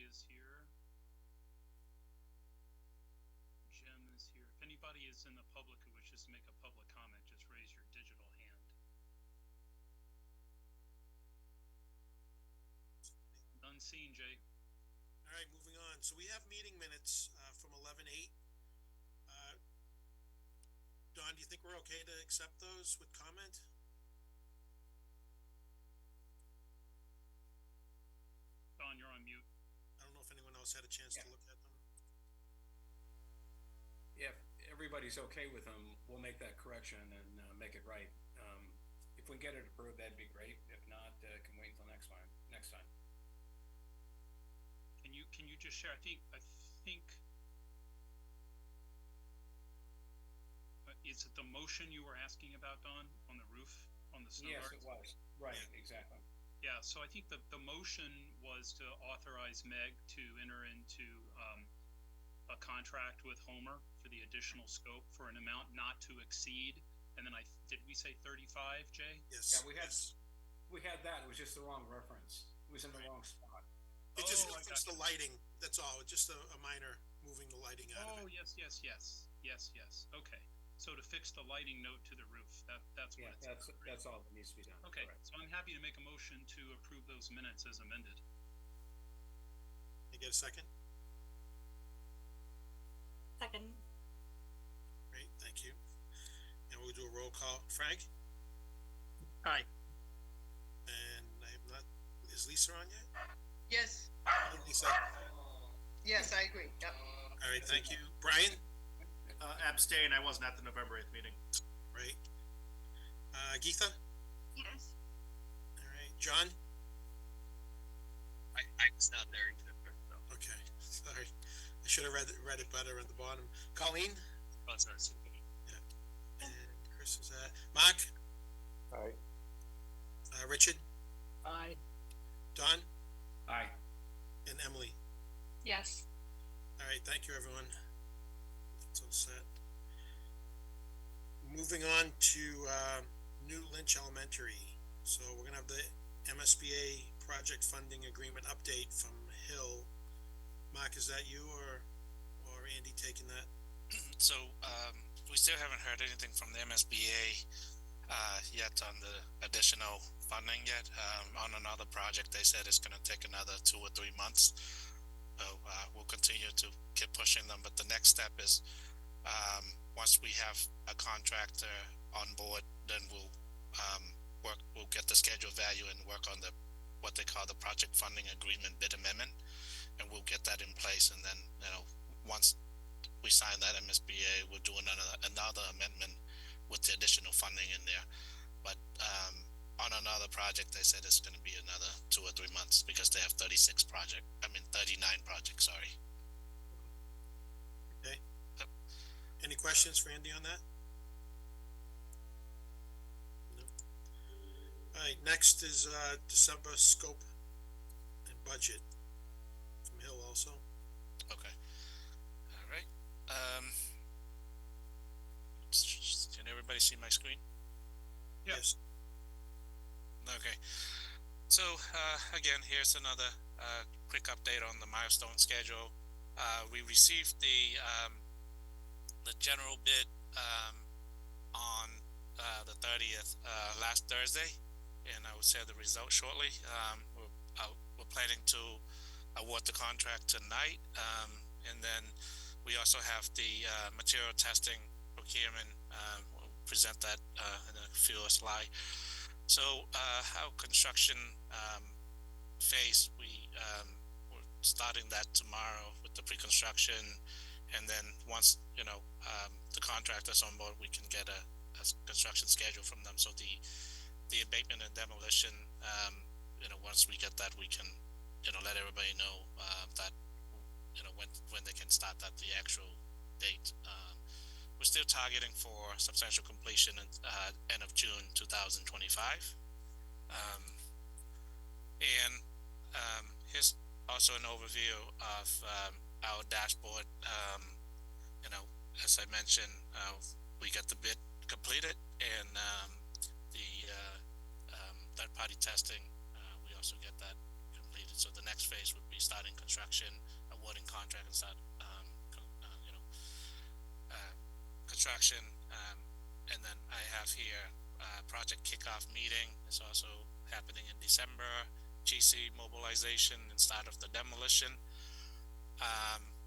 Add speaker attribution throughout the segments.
Speaker 1: is here. Jim is here. If anybody is in the public who wishes to make a public comment, just raise your digital hand. None seen, Jay.
Speaker 2: All right, moving on. So we have meeting minutes from 11/8. Don, do you think we're okay to accept those with comment?
Speaker 1: Don, you're on mute.
Speaker 2: I don't know if anyone else had a chance to look at them.
Speaker 3: Yeah, if everybody's okay with them, we'll make that correction and make it right. If we get it approved, that'd be great. If not, can wait until next time.
Speaker 1: Can you just share? I think is it the motion you were asking about, Don, on the roof on the snow
Speaker 3: Yes,
Speaker 1: guards?
Speaker 3: it was. Right, exactly.
Speaker 1: Yeah, so I think the motion was to authorize Meg to enter into a contract with Homer for the additional scope for an amount not to exceed. And then did we say 35, Jay?
Speaker 2: Yes.
Speaker 3: Yeah, we had that. It was just the wrong reference. It was in the wrong spot.
Speaker 2: It just referenced the lighting. That's all. Just a minor moving the lighting out of it.
Speaker 1: Yes. Okay. So to fix the lighting note to the roof, that's what
Speaker 3: that's all that needs to be done.
Speaker 1: Okay.
Speaker 3: Correct.
Speaker 1: So I'm happy to make a motion to approve those minutes as amended.
Speaker 2: You get a second?
Speaker 4: Second.
Speaker 2: Great, thank you. And we'll do a roll call. Frank?
Speaker 5: Aye.
Speaker 2: And I have not. Is Lisa on yet?
Speaker 5: Yes.
Speaker 2: Lisa.
Speaker 5: Yes, I agree. Yep.
Speaker 2: All right, thank you. Brian?
Speaker 6: Abstain. I wasn't at the November 8th meeting.
Speaker 2: Right. Geetha?
Speaker 4: Yes.
Speaker 2: All right. John?
Speaker 7: I was not there in November, so.
Speaker 2: Okay, sorry. I should have read it better at the bottom. Colleen?
Speaker 7: Oh, it's not super.
Speaker 2: Yeah. And Chris is at. Mark?
Speaker 3: Aye.
Speaker 2: Richard?
Speaker 5: Aye.
Speaker 2: Don?
Speaker 3: Aye.
Speaker 2: And Emily?
Speaker 4: Yes.
Speaker 2: All right, thank you, everyone. That's all set. Moving on to New Lynch Elementary. So we're gonna have the MSBA project funding agreement update from Hill. Mark, is that you or Andy taking that?
Speaker 8: So we still haven't heard anything from the MSBA yet on the additional funding yet. On another project, they said it's going to take another 2 or 3 months. So we'll continue to keep pushing them. But the next step is once we have a contractor on board, then we'll get the schedule value and work on what they call the project funding agreement bid amendment, and we'll get that in place. And then once we sign that MSBA, we'll do another amendment with the additional funding in there. But on another project, they said it's going to be another 2 or 3 months because they have 39 projects, sorry.
Speaker 2: Okay. Yep. Any questions for Andy on that? No. All right, next is December scope and budget from Hill also.
Speaker 8: Okay. All right. Can everybody see my screen?
Speaker 1: Yeah.
Speaker 2: Yes.
Speaker 8: Okay. So again, here's another quick update on the milestone schedule. We received the general bid on the 30th last Thursday, and I will share the results shortly. We're planning to award the contract tonight, and then we also have the material testing procurement. We'll present that in a few slides. So our construction phase, we're starting that tomorrow with the pre-construction, and then once the contractors on board, we can get a construction schedule from them. So the abatement and demolition, once we get that, we can let everybody know that when they can start at the actual date. We're still targeting for substantial completion at end of June 2025. And here's also an overview of our dashboard. As I mentioned, we got the bid completed, and the third-party testing, we also get that completed. So the next phase would be starting construction, awarding contract, and start construction. And then I have here project kickoff meeting is also happening in December. GC mobilization and start of the demolition.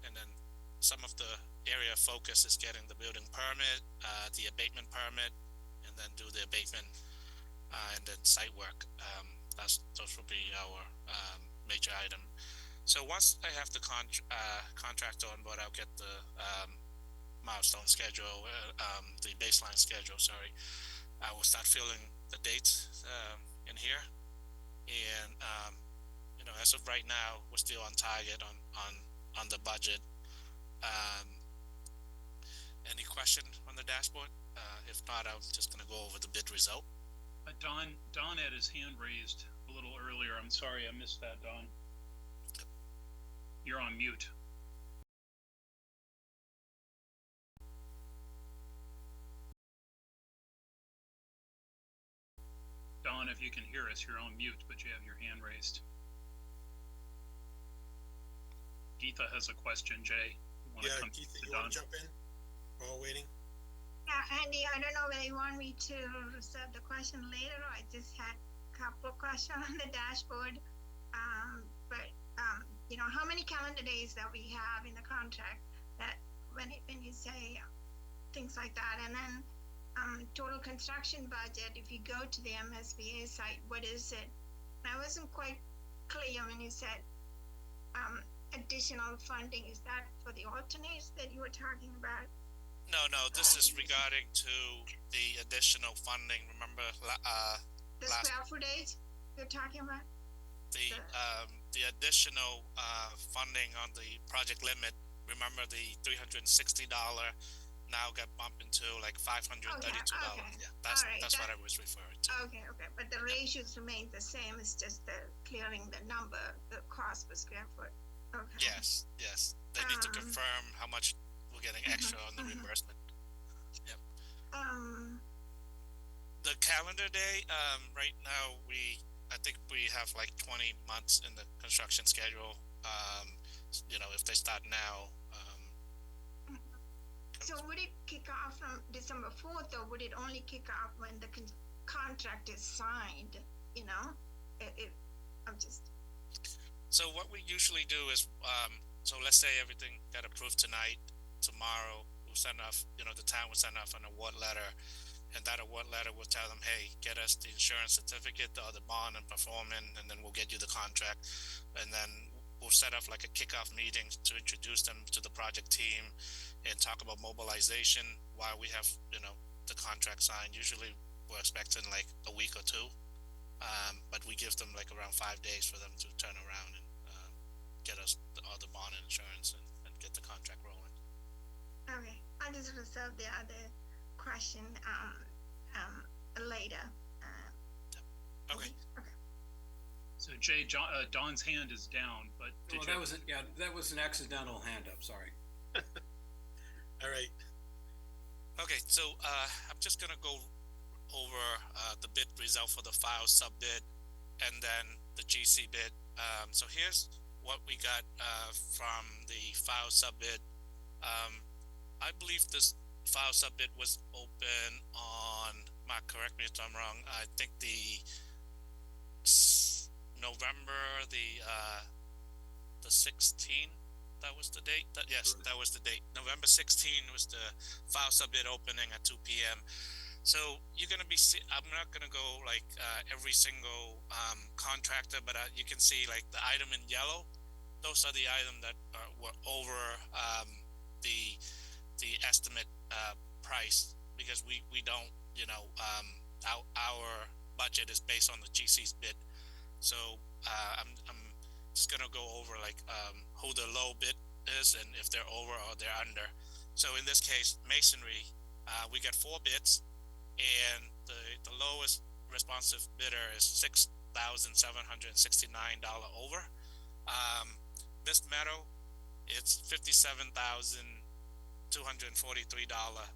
Speaker 8: And then some of the area focus is getting the building permit, the abatement permit, and then do the abatement and then site work. Those will be our major item. So once I have the contractor on board, I'll get the milestone schedule, the baseline schedule. Sorry, I will start filling the dates in here, and as of right now, we're still on target on the budget. Any question on the dashboard? If not, I'm just going to go over the bid result.
Speaker 1: Don had his hand raised a little earlier. I'm sorry, I missed that, Don. You're on mute. Don, if you can hear us, you're on mute, but you have your hand raised. Geetha has a question, Jay.
Speaker 2: Yeah, Geetha, you want to jump in while waiting?
Speaker 9: Yeah, Andy, I don't know whether you want me to reserve the question later, or I just had a couple of questions on the dashboard. How many calendar days that we have in the contract that when you say things like that, and then total construction budget, if you go to the MSBA site, what is it? I wasn't quite clear when you said additional funding. Is that for the alternates that you were talking about?
Speaker 8: No, this is regarding to the additional funding. Remember,
Speaker 9: the square footage you're talking about?
Speaker 8: The additional funding on the project limit. Remember, the $360 now got bumped into like $532.
Speaker 9: Okay.
Speaker 8: Yeah, that's what I was referring to.
Speaker 9: Okay, but the ratios remain the same. It's just the clearing the number, the cost per square foot. Okay.
Speaker 8: Yes. They need to confirm how much we're getting extra on the reimbursement. Yep. The calendar day. Right now, I think we have like 20 months in the construction schedule. If they start now.
Speaker 9: So would it kick off from December 4th, or would it only kick off when the contract is signed?
Speaker 8: So what we usually do is, so let's say everything got approved tonight. Tomorrow we'll send off, the town will send off an award letter, and that award letter will tell them, hey, get us the insurance certificate or the bond and performing, and then we'll get you the contract. And then we'll set up like a kickoff meeting to introduce them to the project team and talk about mobilization while we have, the contract signed. Usually we're expecting like a week or two, but we give them like around 5 days for them to turn around and get us all the bond and insurance and get the contract rolling.
Speaker 9: Okay, I'll just reserve the other question later.
Speaker 8: Okay.
Speaker 1: So Jay, Don's hand is down, but
Speaker 3: that was an accidental hand up. Sorry.
Speaker 2: All right.
Speaker 8: Okay, so I'm just gonna go over the bid result for the file sub bid and then the GC bid. So here's what we got from the file sub bid. I believe this file sub bid was open on, Mark, correct me if I'm wrong, I think the November the 16th, that was the date. That was the date. November 16th was the file sub bid opening at 2 p.m. So you're gonna be. I'm not gonna go like every single contractor, but you can see like the item in yellow. Those are the items that were over the estimate price, because we don't, our budget is based on the GC's bid. So I'm just gonna go over like who the low bid is and if they're over or they're under. So in this case, masonry, we got 4 bids, and the lowest responsive bidder is $6,769 over. Mist metal, it's $57,243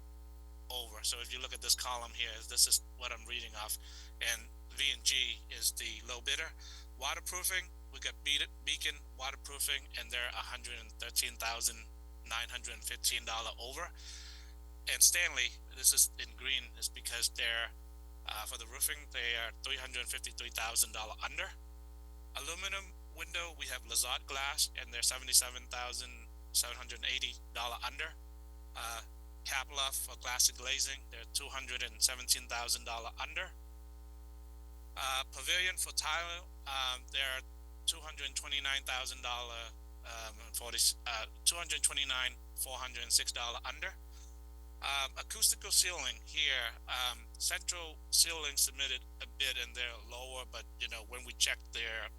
Speaker 8: over. So if you look at this column here, this is what I'm reading off, and V&G is the low bidder. Waterproofing, we got Beacon waterproofing, and they're $113,915 over. And Stanley, this is in green, is because they're for the roofing they are $353,000 under. Aluminum window, we have Lazard Glass, and they're $77,780 under. Kapla for glass and glazing, they're $217,000 under. Pavilion for tile, they're $229,000 $229,406 under. Acoustical ceiling here, Central Ceiling submitted a bid and they're lower, but when we checked their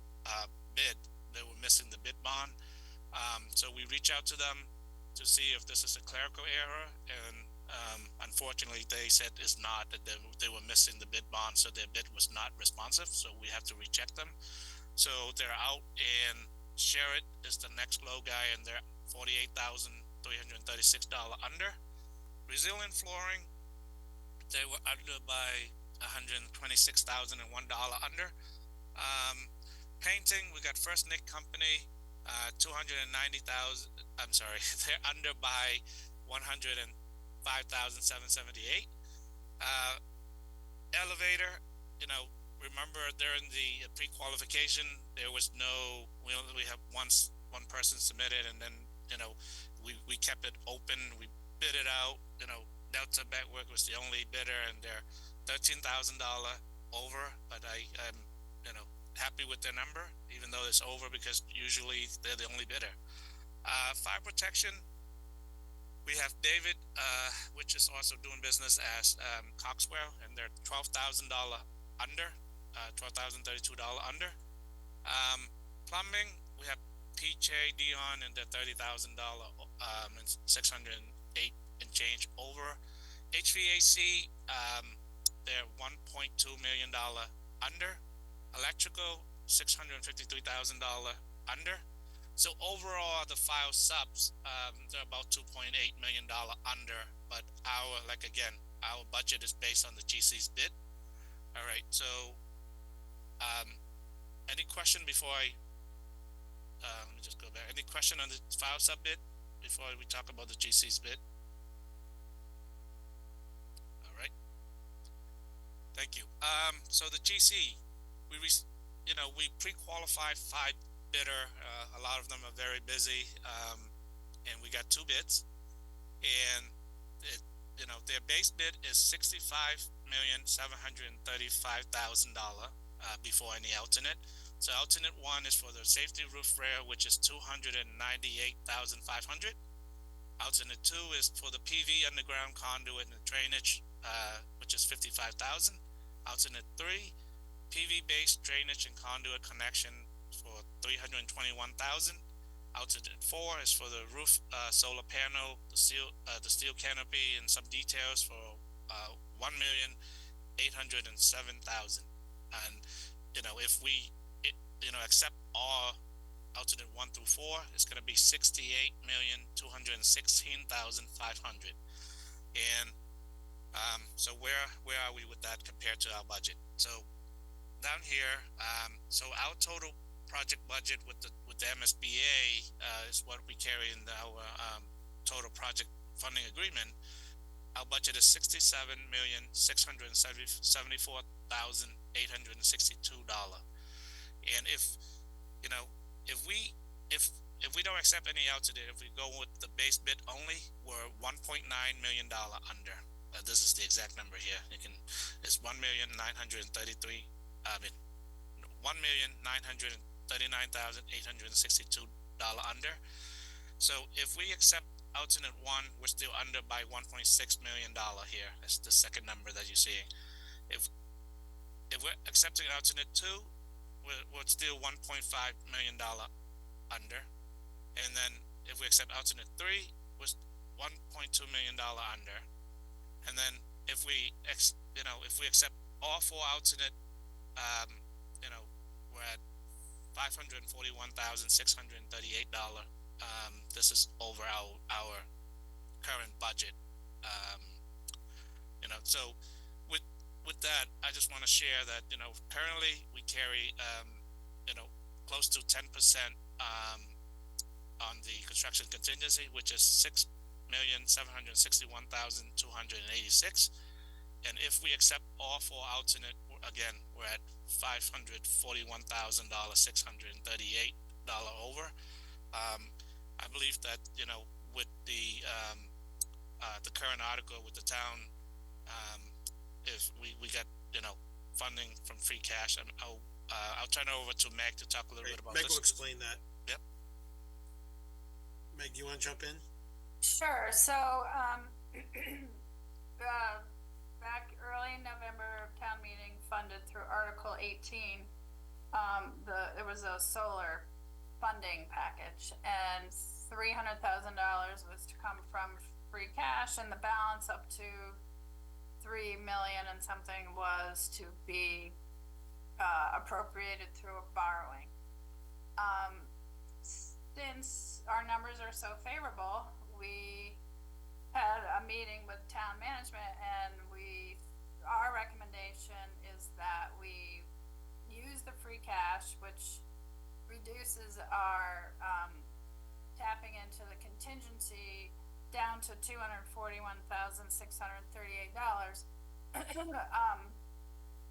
Speaker 8: bid, they were missing the bid bond. So we reach out to them to see if this is a clerical error, and unfortunately they said it's not, that they were missing the bid bond, so their bid was not responsive, so we have to recheck them. So they're out, and Sherritt is the next low guy, and they're $48,336 under. Resilient flooring, they were under by $126,001 under. Painting, we got First Nick Company, 290,000. I'm sorry, they're under by 105,778. Elevator, remember during the pre-qualification, there was no. We have one person submitted, and then we kept it open. We bid it out. Delta Network was the only bidder, and they're $13,000 over. But I'm happy with their number, even though it's over, because usually they're the only bidder. Fire protection, we have David, which is also doing business as Coxwell, and they're $12,000 under, $12,032 under. Plumbing, we have PJ Dion, and they're $30,000 and 608 and change over. HVAC, they're $1.2 million under. Electrical, $653,000 under. So overall, the file subs, they're about $2.8 million under. But our budget is based on the GC's bid. All right. So, any question before I? Let me just go back. Any question on the file sub bid before we talk about the GC's bid? All right. Thank you. So the GC, we pre-qualified 5 bidder. A lot of them are very busy, and we got 2 bids, and their base bid is $65,735,000 before any alternate. So alternate 1 is for the safety roof rail, which is $298,500. Alternate 2 is for the PV underground conduit and the drainage, which is $55,000. Alternate 3, PV based drainage and conduit connection for $321,000. Alternate 4 is for the roof solar panel, the steel canopy, and some details for $1,807,000. And if we accept all alternate 1 through 4, it's going to be $68,216,500. And so where are we with that compared to our budget? So down here, so our total project budget with the MSBA is what we carry in our total project funding agreement. Our budget is $67,674,862. And if we don't accept any alternate, if we go with the base bid only, we're $1.9 million under. This is the exact number here. It's $1,939,862 under. So if we accept alternate 1, we're still under by $1.6 million here. That's the second number that you're seeing. If we're accepting alternate 2, we're still $1.5 million under. And then if we accept alternate 3, we're $1.2 million under. And then if we accept all 4 alternate, we're at $541,638. This is over our current budget. So with that, I just want to share that currently we carry close to 10% on the construction contingency, which is $6,761,286. And if we accept all four alternate, again, we're at $541,638 over. I believe that, you know, with the current article with the town, if we get, you know, funding from free cash, I'll turn it over to Meg to talk a little bit about
Speaker 2: Meg
Speaker 8: this.
Speaker 2: will explain that.
Speaker 8: Yep.
Speaker 2: Meg, do you want to jump in?
Speaker 10: Sure. So, back early in November, town meeting funded through Article 18. There was a solar funding package, and $300,000 was to come from free cash, and the balance up to $3 million and something was to be appropriated through borrowing. Since our numbers are so favorable, we had a meeting with town management, and our recommendation is that we use the free cash, which reduces our tapping into the contingency down to $241,638,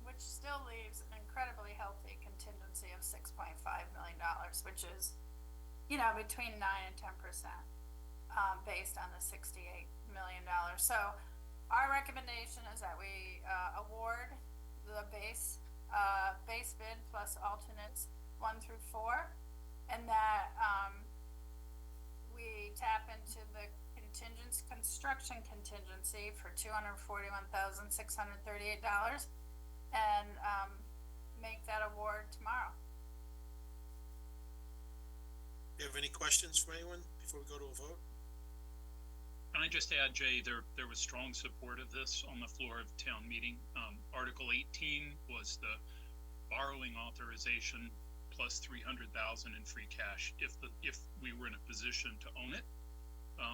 Speaker 10: which still leaves an incredibly healthy contingency of $6.5 million, which is, you know, between 9 and 10%, based on the $68 million. So our recommendation is that we award the base bid plus alternates 1 through 4, and that we tap into the construction contingency for $241,638 and make that award tomorrow.
Speaker 2: Do you have any questions for anyone before we go to a vote?
Speaker 1: Can I just add, Jay, there was strong support of this on the floor of town meeting. Article 18 was the borrowing authorization plus $300,000 in free cash if we were in a position to own it,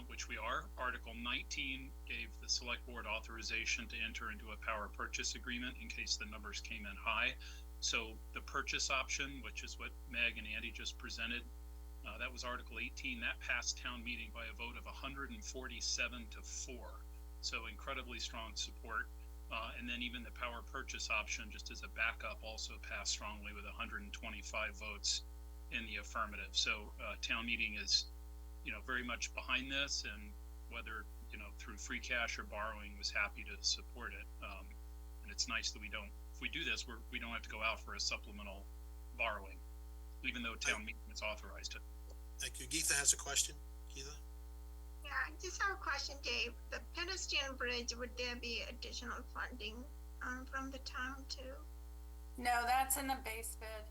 Speaker 1: which we are. Article 19 gave the select board authorization to enter into a power purchase agreement in case the numbers came in high. So the purchase option, which is what Meg and Andy just presented, that was Article 18. That passed town meeting by a vote of 147 to 4. So incredibly strong support. And then even the power purchase option, just as a backup, also passed strongly with 125 votes in the affirmative. So town meeting is, you know, very much behind this, and whether, you know, through free cash or borrowing, was happy to support it. And it's nice that if we do this, we don't have to go out for a supplemental borrowing, even though town meeting has authorized it.
Speaker 2: Thank you. Geetha has a question. Geetha?
Speaker 9: Yeah, I just have a question, Dave. The pedestrian bridge, would there be additional funding from the town too?
Speaker 10: No, that's in the base bid.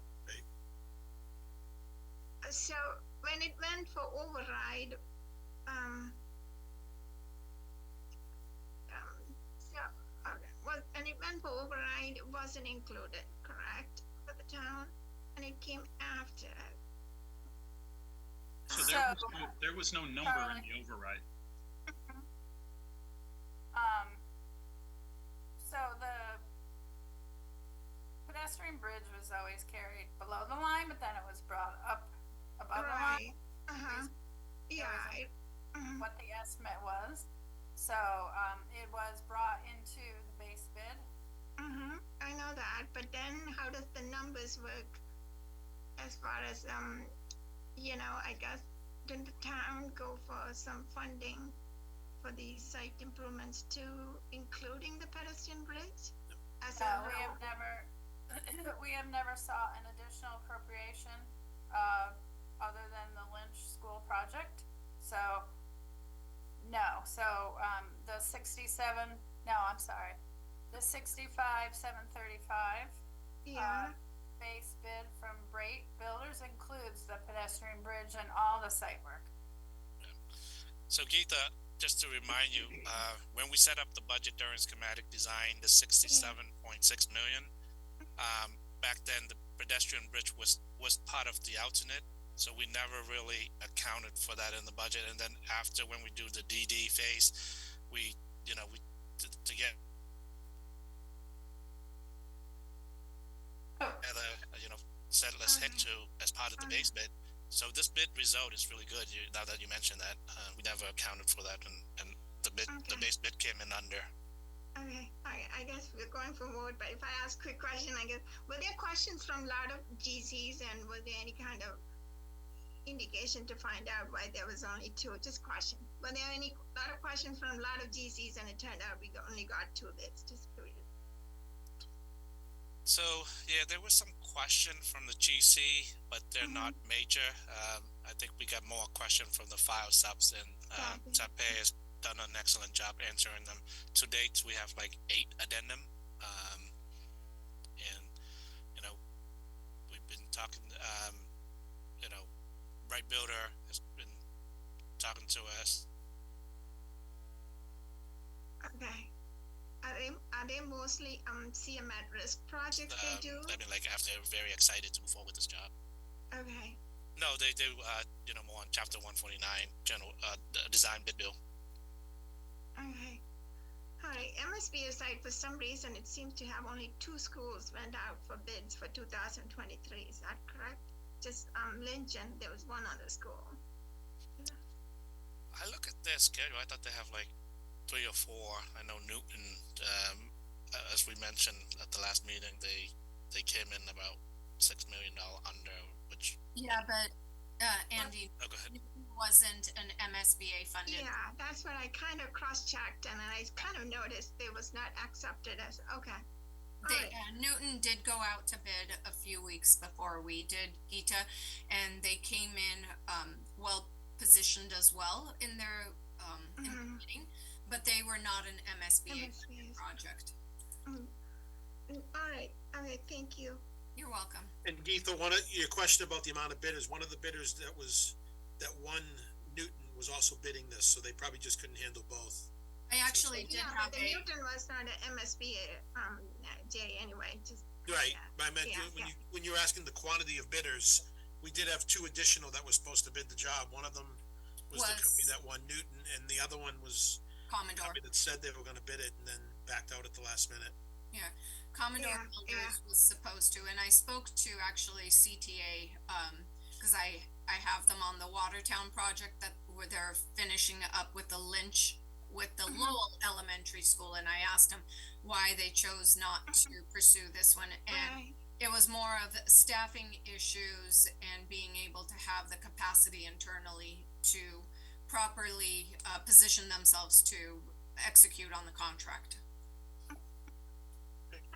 Speaker 9: So when it went for override, when it went for override, it wasn't included, correct, for the town, and it came after.
Speaker 1: So there was no number in the override.
Speaker 10: So the pedestrian bridge was always carried below the line, but then it was brought up above the line.
Speaker 9: Yeah.
Speaker 10: What the estimate was. So it was brought into the base bid.
Speaker 9: I know that, but then how does the numbers work as far as you know, I guess, didn't the town go for some funding for the site improvements too, including the pedestrian bridge?
Speaker 10: No, we have never sought an additional appropriation other than the Lynch School project. So no. So the 65,735.
Speaker 9: Yeah.
Speaker 10: Base bid from Brait Builders includes the pedestrian bridge and all the site work.
Speaker 8: So Geetha, just to remind you, when we set up the budget during schematic design, the 67.6 million, back then the pedestrian bridge was part of the alternate, so we never really accounted for that in the budget. And then after, when we do the DD phase, we to get said let's head
Speaker 9: Okay.
Speaker 8: to as part of the base bid. So this bid result is really good. Now that you mentioned that, we never accounted for that, and the base bid came in under.
Speaker 9: Okay, I guess we're going for vote, but if I ask quick question, I guess, were there questions from a lot of GCs and was there any kind of indication to find out why there was only two? Just question. Were there lot of questions from a lot of GCs and it turned out we only got two bids? Just curious.
Speaker 8: So yeah, there was some question from the GC, but they're not major. I think we got more question from the file subs, and Tape has done an excellent job answering them. To date, we have like 8 addendum, and we've been talking. Right Builder has been talking to us.
Speaker 9: Okay. Are they mostly CM at risk projects they do?
Speaker 8: I mean, like after they're very excited to move forward with this job.
Speaker 9: Okay.
Speaker 8: No, they do. More on Chapter 149, general design bid bill.
Speaker 9: Okay. All right. MSBA site, for some reason, it seems to have only 2 schools went out for bids for 2023. Is that correct? Just Lynch, and there was one other school.
Speaker 8: I look at their schedule. I thought they have like 3 or 4. I know Newton, as we mentioned at the last meeting, they came in about $6 million under, which.
Speaker 11: Yeah, but Andy,
Speaker 8: Oh, go ahead.
Speaker 11: wasn't an MSBA funded.
Speaker 9: Yeah, that's what I kind of cross-checked, and I kind of noticed it was not accepted as, okay.
Speaker 11: Newton did go out to bid a few weeks before we did, Gita, and they came in well positioned as well in their in the bidding, but they were not an MSBA funded project.
Speaker 9: All right, thank you.
Speaker 11: You're welcome.
Speaker 2: And Geetha, your question about the amount of bidders, one of the bidders that won Newton was also bidding this, so they probably just couldn't handle both.
Speaker 11: I actually did have
Speaker 9: but the Newton was not an MSBA, Jay, anyway, just.
Speaker 2: Right,
Speaker 9: Yeah.
Speaker 2: but I meant when you were asking the quantity of bidders, we did have 2 additional that was supposed to bid the job. One of them was the company that won Newton, and the other one was
Speaker 11: Commodore.
Speaker 2: company that said they were gonna bid it and then backed out at the last minute.
Speaker 11: Yeah, Commodore Builders was supposed to, and I spoke to actually CTA, because I have them on the Watertown project where they're finishing up with the Lynch, with the Lowell Elementary School, and I asked them why they chose not to pursue this one, and it was more of staffing issues and being able to have the capacity internally to properly position themselves to execute on the contract.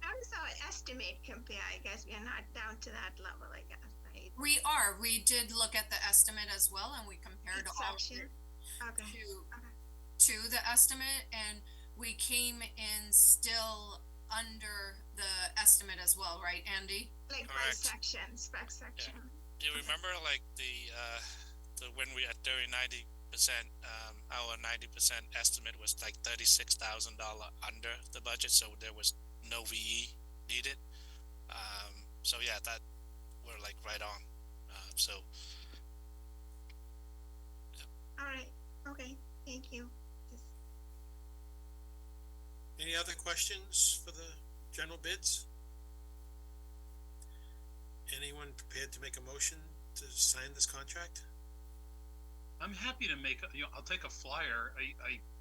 Speaker 9: How does our estimate compare? I guess we are not down to that level, I guess, right?
Speaker 11: We did look at the estimate as well, and we compared all of it to the estimate, and we came in still under the estimate as well, right, Andy?
Speaker 9: Like by section, spec section.
Speaker 8: Yeah. Do you remember like the when we at 90%, our 90% estimate was like $36,000 under the budget, so there was no VE needed. So yeah, that we're like right on. So. Yeah.
Speaker 9: All right. Okay. Thank you.
Speaker 2: Any other questions for the general bids? Anyone prepared to make a motion to sign this contract?
Speaker 1: I'm happy to I'll take a flyer.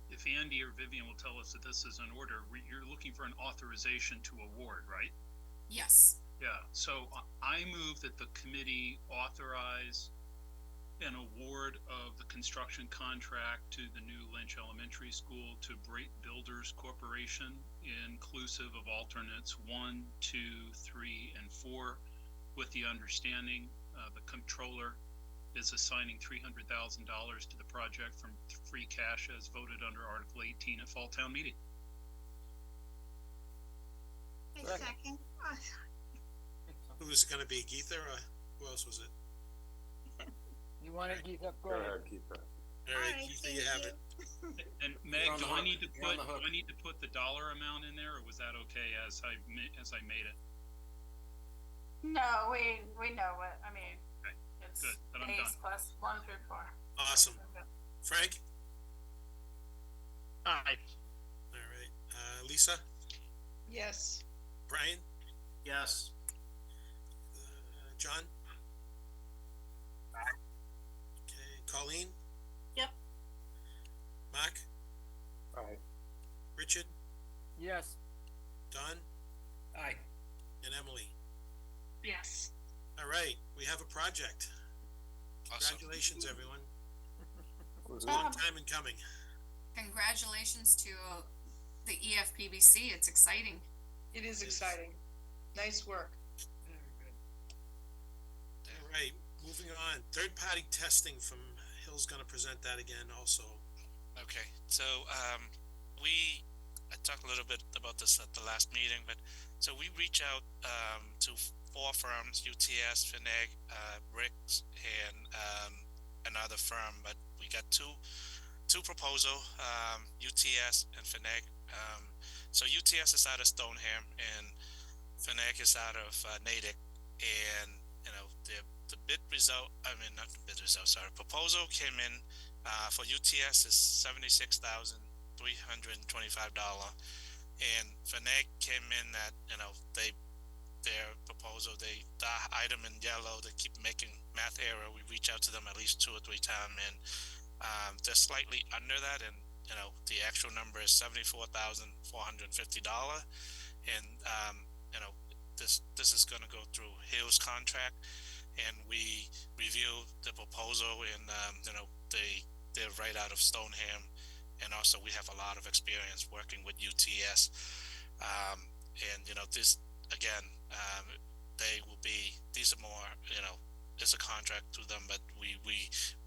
Speaker 1: If Andy or Vivian will tell us that this is in order, you're looking for an authorization to award, right?
Speaker 11: Yes.
Speaker 1: Yeah, so I move that the committee authorize an award of the construction contract to the new Lynch Elementary School to Bright Builders Corporation, inclusive of alternates 1, 2, 3, and 4, with the understanding the comptroller is assigning $300,000 to the project from free cash as voted under Article 18 at Fall Town Meeting.
Speaker 9: Second.
Speaker 2: Who was it going to be, Geetha, or who else was it?
Speaker 5: You want to Geetha? Go ahead.
Speaker 2: All right, Geetha, you have it.
Speaker 1: And Meg, do I need to put the dollar amount in there, or was that okay as I made it?
Speaker 10: No, we know what, I mean,
Speaker 1: Okay.
Speaker 10: it's
Speaker 1: Good, then I'm
Speaker 10: days
Speaker 1: done.
Speaker 10: plus 1 through 4.
Speaker 2: Awesome. Frank?
Speaker 5: Aye.
Speaker 2: All right. Lisa?
Speaker 5: Yes.
Speaker 2: Brian?
Speaker 6: Yes.
Speaker 2: John? Okay, Colleen?
Speaker 4: Yep.
Speaker 2: Mark?
Speaker 5: Aye.
Speaker 2: Richard?
Speaker 5: Yes.
Speaker 2: Don?
Speaker 3: Aye.
Speaker 2: And Emily?
Speaker 4: Yes.
Speaker 2: All right, we have a project.
Speaker 8: Awesome.
Speaker 2: Congratulations, everyone.
Speaker 5: Was
Speaker 2: Long time in coming.
Speaker 11: Congratulations to the EFPBC. It's exciting.
Speaker 12: It is exciting. Nice work.
Speaker 2: All right, moving on. Third-party testing from Hill's gonna present that again also.
Speaker 8: Okay, so I talked a little bit about this at the last meeting, but so we reach out to 4 firms: UTS, FINEG, Ricks, and another firm. But we got two proposal, UTS and FINEG. So UTS is out of Stoneham, and FINEG is out of Natick, and the bid result. I mean, not the bid result. Sorry, proposal came in for UTS is $76,325, and FINEG came in at their proposal. The item in yellow, they keep making math error. We reach out to them at least 2 or 3 times, and they're slightly under that, and the actual number is $74,450, and this is going to go through Hill's contract, and we review the proposal, and they're right out of Stoneham, and also we have a lot of experience working with UTS, and this again, these are more, it's a contract through them, but we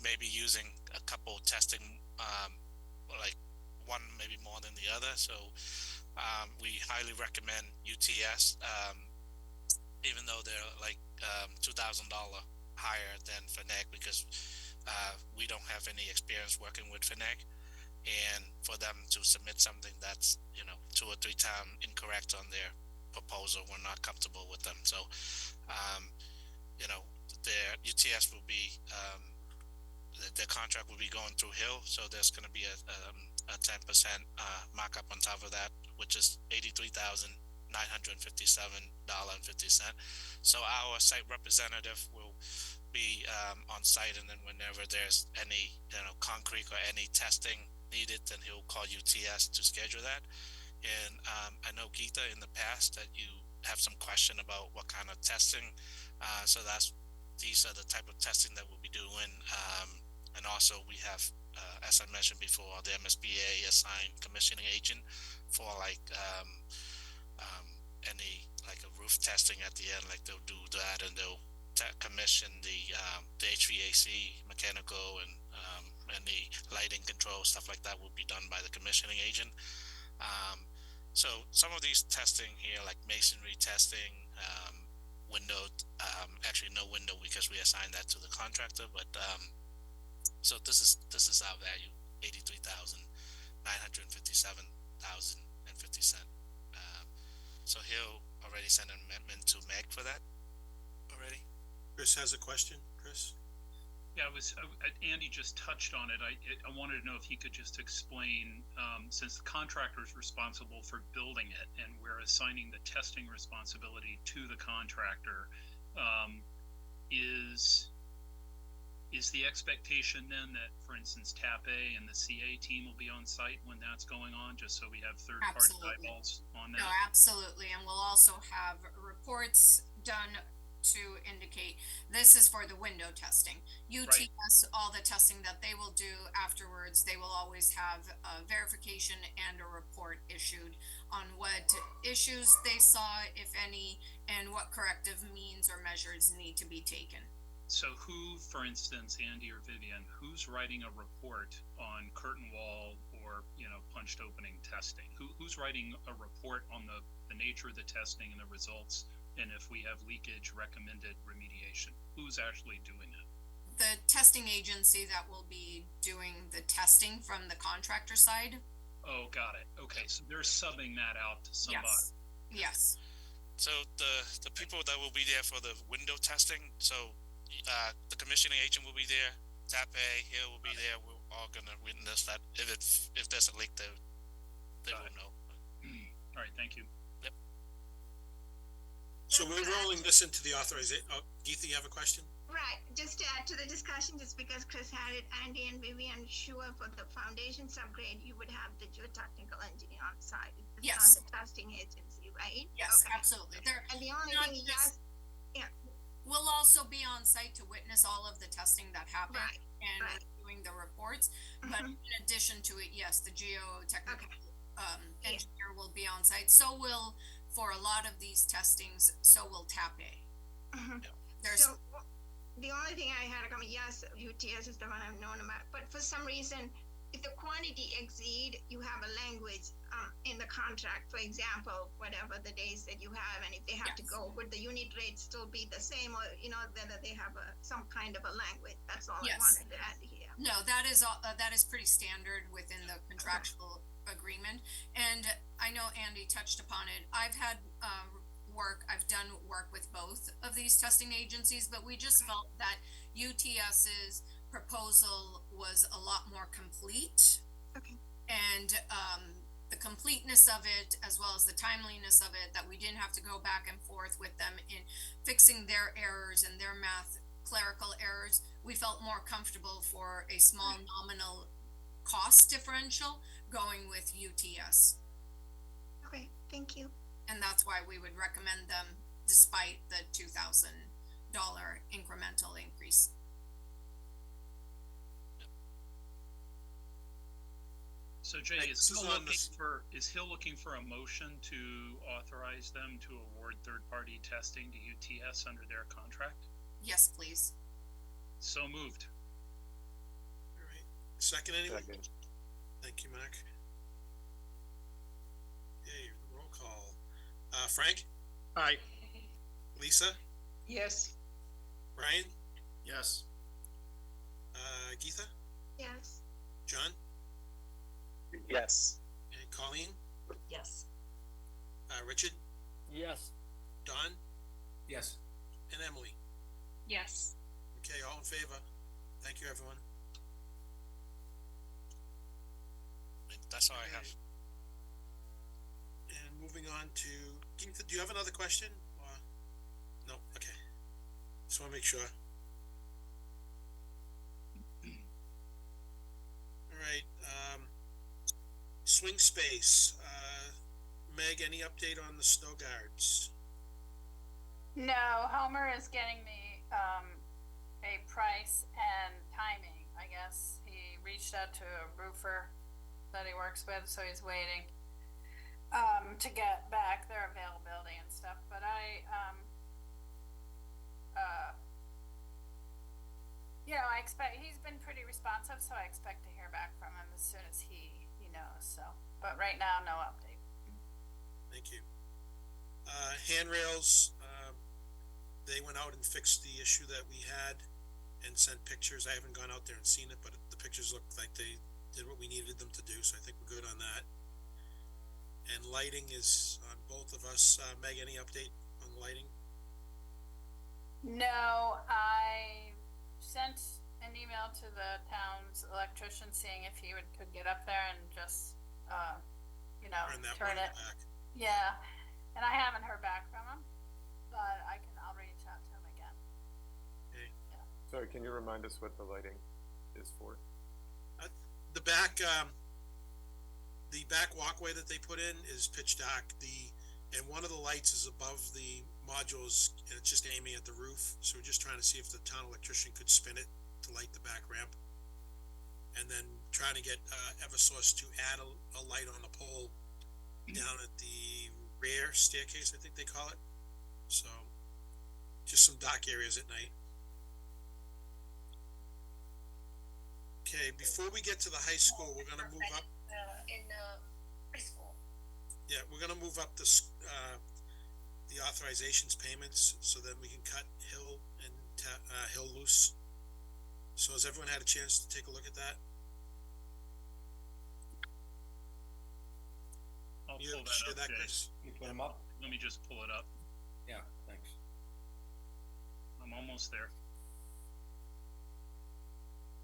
Speaker 8: may be using a couple testing, like one maybe more than the other. So we highly recommend UTS, even though they're like $2,000 higher than FINEG, because we don't have any experience working with FINEG, and for them to submit something that's 2 or 3 times incorrect on their proposal, we're not comfortable with them. So their UTS will be their contract will be going through Hill, so there's going to be a 10% markup on top of that, which is $83,957.50. So our site representative will be on site, and then whenever there's any concrete or any testing needed, then he'll call UTS to schedule that. And I know, Geeta, in the past that you have some question about what kind of testing, so these are the type of testing that we'll be doing, and also we have, as I mentioned before, the MSBA assigned commissioning agent for any like a roof testing at the end. Like they'll do that, and they'll commission the HVAC, mechanical, and the lighting control stuff like that will be done by the commissioning agent. So some of these testing here, like masonry testing, window, actually no window because we assigned that to the contractor, but so this is our value, $83,957.50. So he'll already send an amendment to Meg for that already.
Speaker 2: Chris has a question. Chris?
Speaker 1: Yeah, Andy just touched on it. I wanted to know if he could just explain, since the contractor is responsible for building it and we're assigning the testing responsibility to the contractor, is the expectation then that, for instance, TAP A and the CA team will be on site when that's going on, just so we have third-party eyeballs on that?
Speaker 11: No, absolutely. And we'll also have reports done to indicate this is for the window testing. UTS, right. All the testing that they will do afterwards, they will always have a verification and a report issued on what issues they saw, if any, and what corrective means or measures need to be taken.
Speaker 1: So who, for instance, Andy or Vivian, who's writing a report on curtain wall or, punched opening testing? Who's writing a report on the nature of the testing and the results, and if we have leakage, recommended remediation? Who's actually doing that?
Speaker 11: The testing agency that will be doing the testing from the contractor side.
Speaker 1: Oh, got it. Okay, so they're subbing that out to somebody.
Speaker 11: Yes.
Speaker 8: So the people that will be there for the window testing, so the commissioning agent will be there, TAP A, Hill will be there. We're all gonna witness that. If there's a leak, they will know.
Speaker 1: All right, thank you.
Speaker 8: Yep.
Speaker 2: So we're rolling this into the authorization. Oh, Geetha, you have a question?
Speaker 9: Right, just to add to the discussion, just because Chris had it, Andy and Vivian, sure, for the foundation subgrade, you would have the geotechnical engineer on site. It's
Speaker 11: Yes.
Speaker 9: not the testing agency, right?
Speaker 11: Yes,
Speaker 9: Okay.
Speaker 11: absolutely. There,
Speaker 9: And the only
Speaker 11: not
Speaker 9: thing,
Speaker 11: just-
Speaker 9: yeah,
Speaker 11: we'll also be on site to witness all of the testing that happened
Speaker 9: Right,
Speaker 11: and
Speaker 9: right.
Speaker 11: doing the reports. But in addition to it, yes, the geotechnical engineer will be on site. So will, for a lot of these testings, so will TAPE. There's
Speaker 9: So, the only thing I had to comment, yes, UTS is the one I've known about, but for some reason, if the quantity exceed, you have a language, in the contract, for example, whatever the days that you have, and if they have to
Speaker 11: Yes.
Speaker 9: go, would the unit rate still be the same, or, whether they have some kind of a language, that's all I
Speaker 11: Yes.
Speaker 9: wanted to add here.
Speaker 11: No, that is pretty standard within the contractual agreement. And I know Andy touched upon it. I've done work with both of these testing agencies, but we just felt that UTS's proposal was a lot more complete.
Speaker 9: Okay.
Speaker 11: And the completeness of it, as well as the timeliness of it, that we didn't have to go back and forth with them in fixing their errors and their math clerical errors, we felt more comfortable for a small nominal cost differential going with UTS.
Speaker 9: Okay, thank you.
Speaker 11: And that's why we would recommend them despite the $2,000 incremental increase.
Speaker 1: So Jay,
Speaker 2: Hey,
Speaker 1: is
Speaker 2: this
Speaker 1: Hill
Speaker 2: is on
Speaker 1: looking for a motion to authorize them to award third-party testing to UTS under their contract?
Speaker 11: Yes, please.
Speaker 1: So moved.
Speaker 2: All right. Second, anyone?
Speaker 5: Second.
Speaker 2: Thank you, Mark. Okay, roll call. Frank?
Speaker 6: Aye.
Speaker 2: Lisa?
Speaker 12: Yes.
Speaker 2: Brian?
Speaker 6: Yes.
Speaker 2: Geetha?
Speaker 9: Yes.
Speaker 2: John?
Speaker 5: Yes.
Speaker 2: And Colleen?
Speaker 12: Yes.
Speaker 2: Richard?
Speaker 5: Yes.
Speaker 2: Don?
Speaker 3: Yes.
Speaker 2: And Emily?
Speaker 4: Yes.
Speaker 2: Okay, all in favor? Thank you, everyone.
Speaker 8: That's all I have.
Speaker 2: And moving on to, Geetha, do you have another question? Or, no, okay. Just wanna make sure. All right, swing space, Meg, any update on the snow guards?
Speaker 10: No, Homer is getting me, a price and timing, I guess. He reached out to a roofer that he works with, so he's waiting, to get back their availability and stuff, but I expect, he's been pretty responsive, so I expect to hear back from him as soon as he knows, so, but right now, no update.
Speaker 2: Thank you. Handrails, they went out and fixed the issue that we had and sent pictures. I haven't gone out there and seen it, but the pictures look like they did what we needed them to do, so I think we're good on that. And lighting is on both of us. Meg, any update on lighting?
Speaker 10: No, I sent an email to the town's electrician seeing if he could get up there and just,
Speaker 2: Turn that
Speaker 10: turn
Speaker 2: one
Speaker 10: it.
Speaker 2: back.
Speaker 10: Yeah, and I haven't heard back from him, but I'll reach out to him again.
Speaker 2: Okay.
Speaker 5: Sorry, can you remind us what the lighting is for?
Speaker 2: The back walkway that they put in is pitch dark. And one of the lights is above the modules and it's just aiming at the roof. So we're just trying to see if the town electrician could spin it to light the back ramp. And then trying to get Eversource to add a light on the pole down at the rear staircase, I think they call it. So just some dark areas at night. Okay, before we get to the high school, we're gonna move up.
Speaker 4: In preschool.
Speaker 2: Yeah, we're gonna move up the authorizations payments so that we can cut Hill and Hill loose. So has everyone had a chance to take a look at that?
Speaker 1: I'll
Speaker 2: You
Speaker 1: pull that
Speaker 2: share
Speaker 1: up,
Speaker 2: that,
Speaker 1: Jay.
Speaker 2: Chris?
Speaker 3: You put them up?
Speaker 1: Let me just pull it up.
Speaker 3: Yeah, thanks.
Speaker 1: I'm almost there.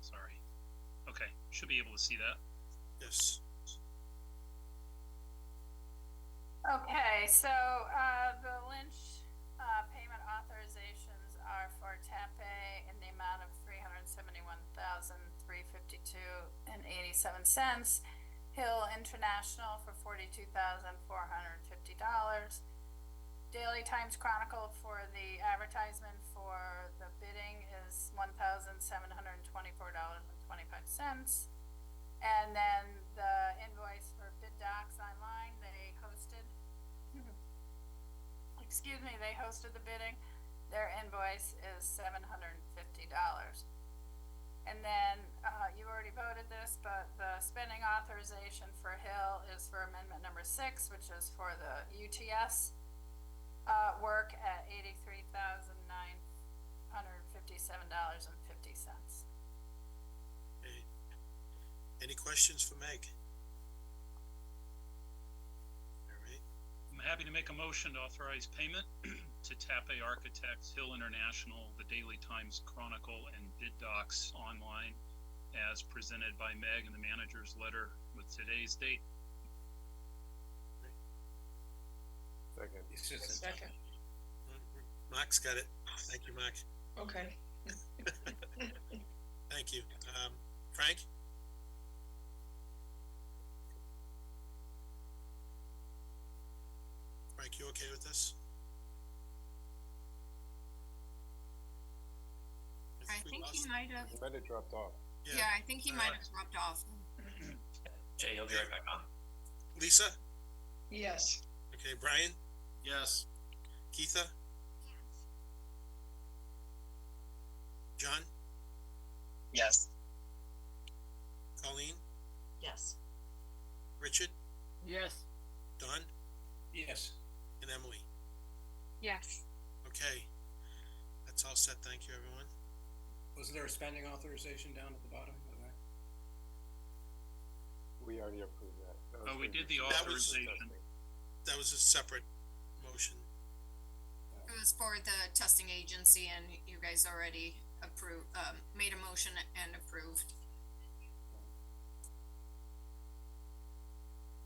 Speaker 1: Sorry. Okay, should be able to see that.
Speaker 2: Yes.
Speaker 10: Okay, so, the Lynch, payment authorizations are for Tampay in the amount of $371,352.87. Hill International for $42,450. Daily Times Chronicle for the advertisement for the bidding is $1,724.25. And then the invoice for Bid Docs Online, they hosted, they hosted the bidding. Their invoice is $750. And then, you already voted this, but the spending authorization for Hill is for amendment number 6, which is for the UTS, work at $83,957.50.
Speaker 2: Okay. Any questions for Meg? All right,
Speaker 1: I'm happy to make a motion to authorize payment to Tape Architects, Hill International, the Daily Times Chronicle, and Bid Docs Online as presented by Meg in the manager's letter with today's date.
Speaker 5: Second.
Speaker 3: It's just
Speaker 12: Second.
Speaker 2: Mark's got it. Thank you, Mark.
Speaker 12: Okay.
Speaker 2: Thank you. Frank? Frank, you okay with this?
Speaker 11: I think he might have,
Speaker 5: You might have dropped off.
Speaker 11: yeah, I think he might have dropped off.
Speaker 7: Jay, he'll be right back on.
Speaker 2: Lisa?
Speaker 12: Yes.
Speaker 2: Okay, Brian?
Speaker 6: Yes.
Speaker 2: Keitha? John?
Speaker 7: Yes.
Speaker 2: Colleen?
Speaker 4: Yes.
Speaker 2: Richard?
Speaker 3: yes.
Speaker 2: Don?
Speaker 3: Yes.
Speaker 2: And Emily?
Speaker 4: Yes.
Speaker 2: Okay. That's all set. Thank you, everyone.
Speaker 3: Was there a spending authorization down at the bottom of that?
Speaker 5: We already approved that.
Speaker 1: Oh, we did the
Speaker 2: That was-
Speaker 1: authorization.
Speaker 2: That was a separate motion.
Speaker 11: It was for the testing agency and you guys already approved, made a motion and approved.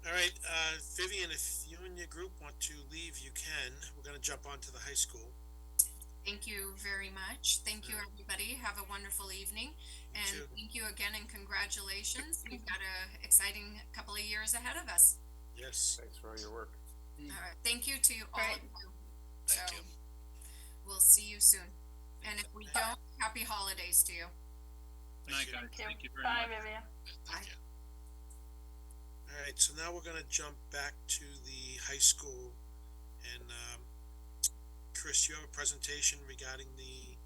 Speaker 2: All right, Vivian, if you and your group want to leave, you can. We're gonna jump onto the high school.
Speaker 11: Thank you very much. Thank you, everybody. Have a wonderful evening. And
Speaker 2: too.
Speaker 11: thank you again and congratulations. We've got a exciting couple of years ahead of us.
Speaker 2: Yes.
Speaker 5: Thanks for all your work.
Speaker 11: All right. Thank you to all
Speaker 10: Right.
Speaker 11: of you.
Speaker 8: Thank
Speaker 11: So,
Speaker 8: you.
Speaker 11: we'll see you soon. And if we don't, happy holidays to you.
Speaker 1: Good night,
Speaker 2: you.
Speaker 1: guys. Thank you very
Speaker 10: Bye,
Speaker 1: much.
Speaker 10: Vivian.
Speaker 8: Thank you.
Speaker 2: All right, so now we're gonna jump back to the high school. And, Chris, you have a presentation regarding the,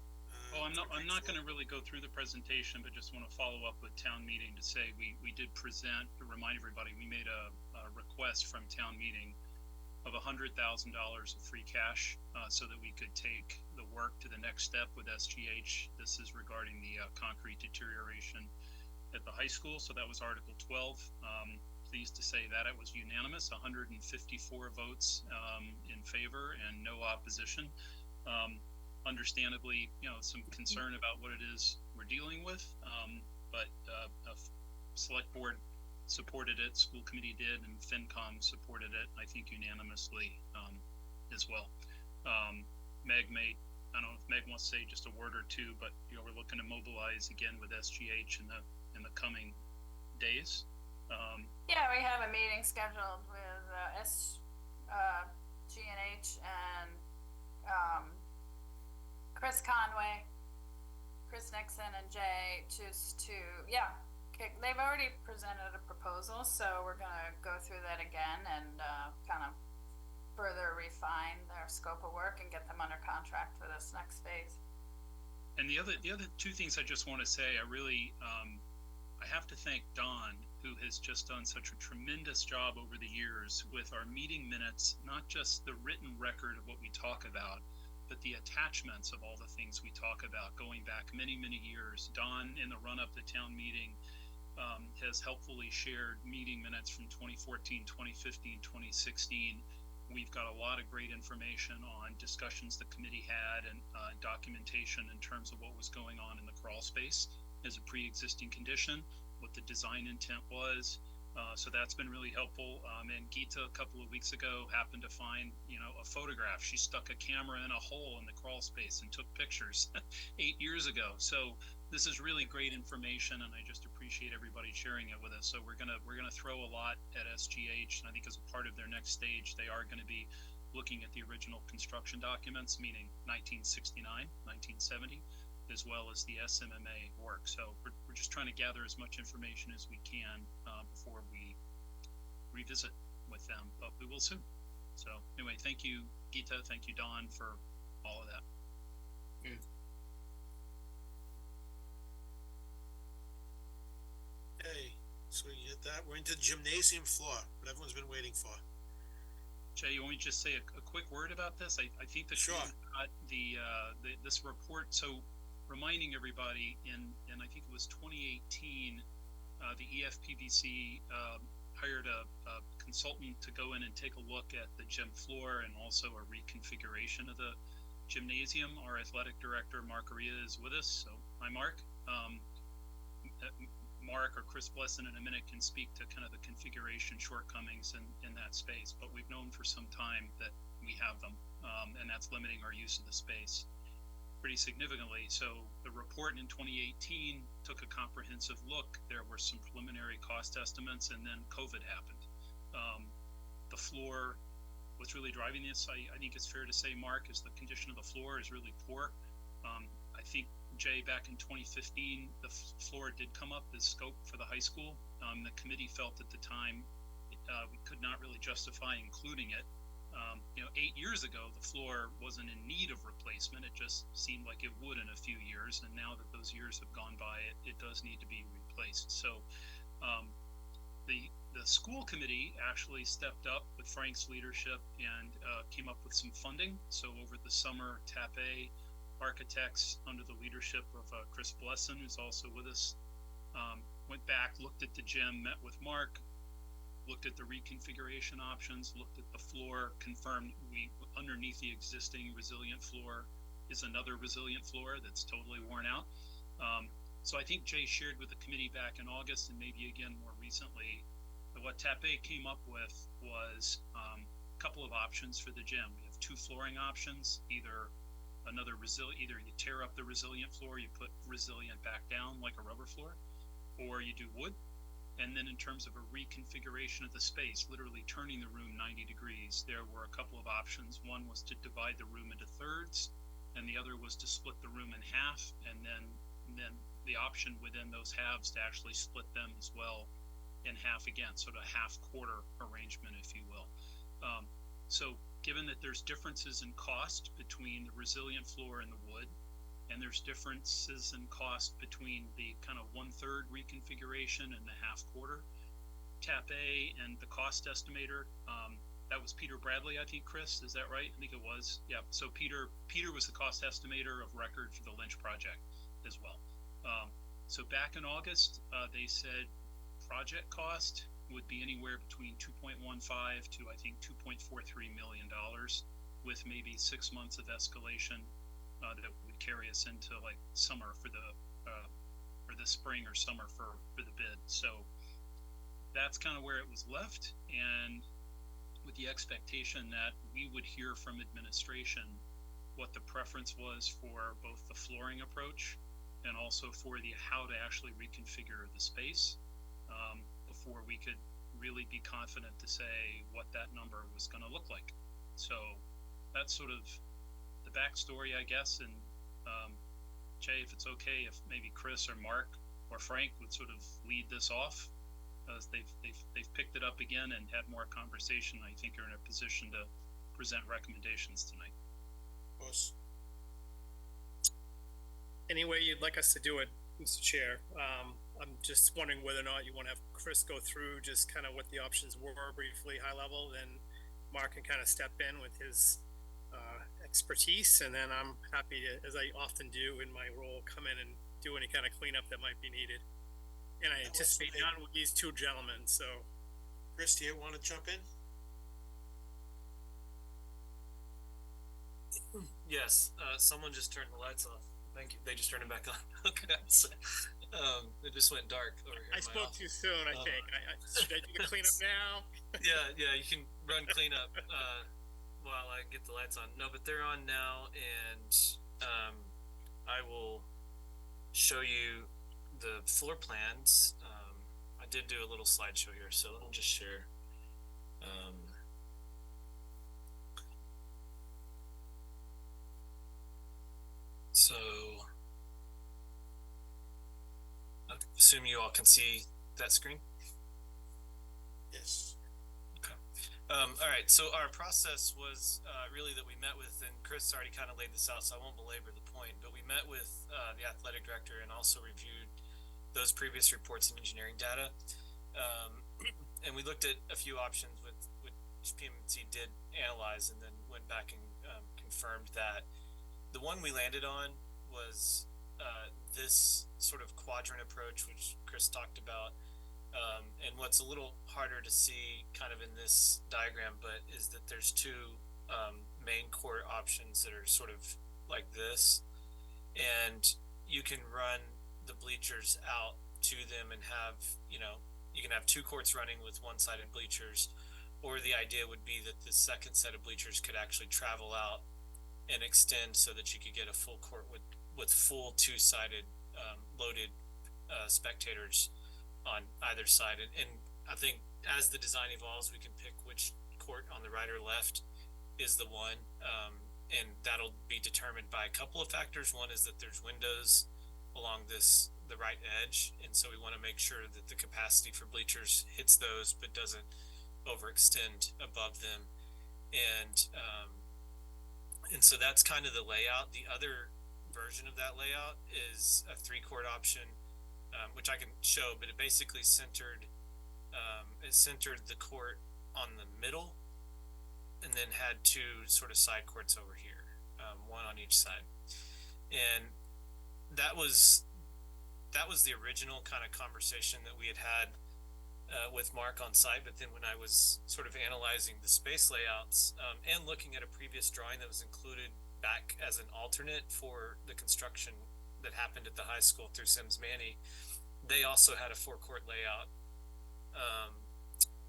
Speaker 1: Oh, I'm not gonna really go through the presentation, but just wanna follow up with town meeting to say we did present, to remind everybody, we made a request from town meeting of $100,000 of free cash, so that we could take the work to the next step with SGH. This is regarding the concrete deterioration at the high school, so that was Article 12. Pleased to say that it was unanimous, 154 votes in favor and no opposition. Understandably, some concern about what it is we're dealing with, but select board supported it, school committee did, and FinCom supported it, I think unanimously as well. Meg I don't know if Meg wants to say just a word or two, but we're looking to mobilize again with SGH in the coming days.
Speaker 10: Yeah, we have a meeting scheduled with G&H and Chris Conway, Chris Nixon, and Jay just to they've already presented a proposal, so we're gonna go through that again and kind of further refine their scope of work and get them under contract for this next phase.
Speaker 1: And the other two things I just want to say, I really I have to thank Don, who has just done such a tremendous job over the years with our meeting minutes, not just the written record of what we talk about, but the attachments of all the things we talk about going back many, many years. Don, in the run-up to town meeting, has helpfully shared meeting minutes from 2014, 2015, 2016. We've got a lot of great information on discussions the committee had and documentation in terms of what was going on in the crawl space as a pre-existing condition, what the design intent was, So that's been really helpful. And Gita a couple of weeks ago happened to find, a photograph. She stuck a camera in a hole in the crawl space and took pictures 8 years ago. So this is really great information, and I just appreciate everybody sharing it with us. So we're gonna throw a lot at SGH, and I think as a part of their next stage, they are going to be looking at the original construction documents, meaning 1969, 1970, as well as the SMMA work. So we're just trying to gather as much information as we can before we revisit with them, but we will soon. So anyway, thank you, Gita. Thank you, Don, for all of that.
Speaker 2: Okay, so we get that. We're into the gymnasium floor, what everyone's been waiting for.
Speaker 1: Jay, you want me to just say a quick word about this? I think that
Speaker 2: Sure.
Speaker 1: got this report. So reminding everybody, in I think it was 2018, the EFPBC hired a consultant to go in and take a look at the gym floor and also a reconfiguration of the gymnasium. Our athletic director, Mark Aria, is with us. So hi, Mark. Mark or Chris Blesson in a minute can speak to kind of the configuration shortcomings in that space, but we've known for some time that we have them, and that's limiting our use of the space pretty significantly. So the report in 2018 took a comprehensive look. There were some preliminary cost estimates, and then COVID happened. The floor, what's really driving this, I think it's fair to say, Mark, is the condition of the floor is really poor. I think, Jay, back in 2015, the floor did come up as scope for the high school. The committee felt at the time we could not really justify including it. 8 years ago, the floor wasn't in need of replacement. It just seemed like it would in a few years. And now that those years have gone by, it does need to be replaced. So the school committee actually stepped up with Frank's leadership and came up with some funding. So over the summer, TAPE Architects, under the leadership of Chris Blesson, who's also with us, went back, looked at the gym, met with Mark, looked at the reconfiguration options, looked at the floor, confirmed underneath the existing resilient floor is another resilient floor that's totally worn out. So I think Jay shared with the committee back in August, and maybe again more recently, that what TAPE came up with was a couple of options for the gym. We have two flooring options, either you tear up the resilient floor, you put resilient back down like a rubber floor, or you do wood. And then in terms of a reconfiguration of the space, literally turning the room 90 degrees, there were a couple of options. One was to divide the room into thirds, and the other was to split the room in half, and then the option within those halves to actually split them as well in half again, sort of a half-quarter arrangement, if you will. So given that there's differences in cost between the resilient floor and the wood, and there's differences in cost between the kind of 1/3 reconfiguration and the half-quarter, TAPE and the cost estimator, that was Peter Bradley, I think, Chris, is that right? I think it was. Yeah, so Peter was the cost estimator of record for the Lynch project as well. So back in August, they said project cost would be anywhere between 2.15 to I think $2.43 million, with maybe 6 months of escalation that would carry us into like summer for the spring or summer for the bid. So that's kind of where it was left, and with the expectation that we would hear from administration what the preference was for both the flooring approach and also for the how to actually reconfigure the space before we could really be confident to say what that number was going to look like. So that's sort of the backstory, I guess. And Jay, if it's okay, if maybe Chris or Mark or Frank would sort of lead this off, as they've picked it up again and had more conversation. I think are in a position to present recommendations tonight.
Speaker 2: Of course.
Speaker 13: Any way you'd like us to do it, Mr. Chair. I'm just wondering whether or not you want to have Chris go through just kind of what the options were briefly, high level, then Mark can kind of step in with his expertise, and then I'm happy to, as I often do in my role, come in and do any kind of cleanup that might be needed. And I anticipate not with these two gentlemen, so.
Speaker 2: Chris, do you want to jump in?
Speaker 14: Yes, someone just turned the lights off.
Speaker 7: thank you. They just turned it back on. Okay. So, it just went dark over here.
Speaker 13: I spoke too soon, I think. Should I do the cleanup now?
Speaker 7: Yeah, you can run cleanup while I get the lights on. No, but they're on now, and I will show you the floor plans. I did do a little slideshow here, so let me just share. So I assume you all can see that screen.
Speaker 2: Yes.
Speaker 7: Okay. All right. So our process was really that we met with, and Chris already kind of laid this out, so I won't belabor the point, but we met with the athletic director and also reviewed those previous reports and engineering data. And we looked at a few options which PMC did analyze, and then went back and confirmed that the one we landed on was this sort of quadrant approach, which Chris talked about. And what's a little harder to see kind of in this diagram, but is that there's two main court options that are sort of like this. And you can run the bleachers out to them and have, you can have two courts running with one-sided bleachers, or the idea would be that the second set of bleachers could actually travel out and extend so that you could get a full court with full two-sided loaded spectators on either side. And I think as the design evolves, we can pick which court on the right or left is the one, and that'll be determined by a couple of factors. One is that there's windows along the right edge, and so we want to make sure that the capacity for bleachers hits those but doesn't overextend above them. And so that's kind of the layout. The other version of that layout is a 3-court option, which I can show, but it basically centered the court on the middle, and then had two sort of side courts over here, one on each side. And that was the original kind of conversation that we had with Mark on site. But then when I was sort of analyzing the space layouts and looking at a previous drawing that was included back as an alternate for the construction that happened at the high school through Sims Manny, they also had a 4-court layout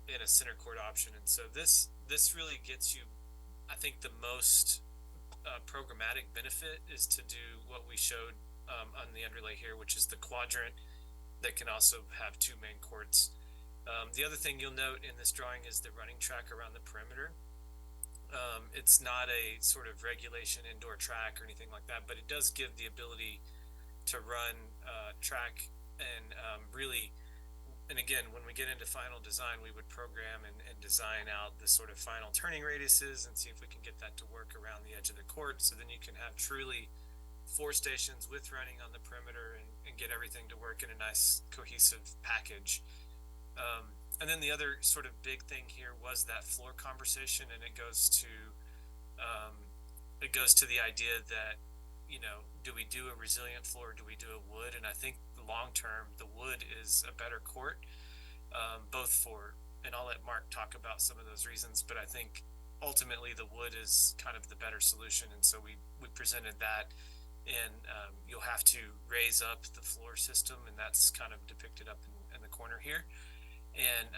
Speaker 7: and a center court option. And so this really gets you, I think, the most programmatic benefit is to do what we showed on the underlay here, which is the quadrant that can also have 2 main courts. The other thing you'll note in this drawing is the running track around the perimeter. It's not a sort of regulation indoor track or anything like that, but it does give the ability to run track and really, and again, when we get into final design, we would program and design out the sort of final turning radiuses and see if we can get that to work around the edge of the court. So then you can have truly 4 stations with running on the perimeter and get everything to work in a nice cohesive package. And then the other sort of big thing here was that floor conversation, and it goes to the idea that, do we do a resilient floor? Do we do a wood? And I think long term, the wood is a better court, both for, and I'll let Mark talk about some of those reasons, but I think ultimately the wood is kind of the better solution. And so we presented that, and you'll have to raise up the floor system, and that's kind of depicted up in the corner here, and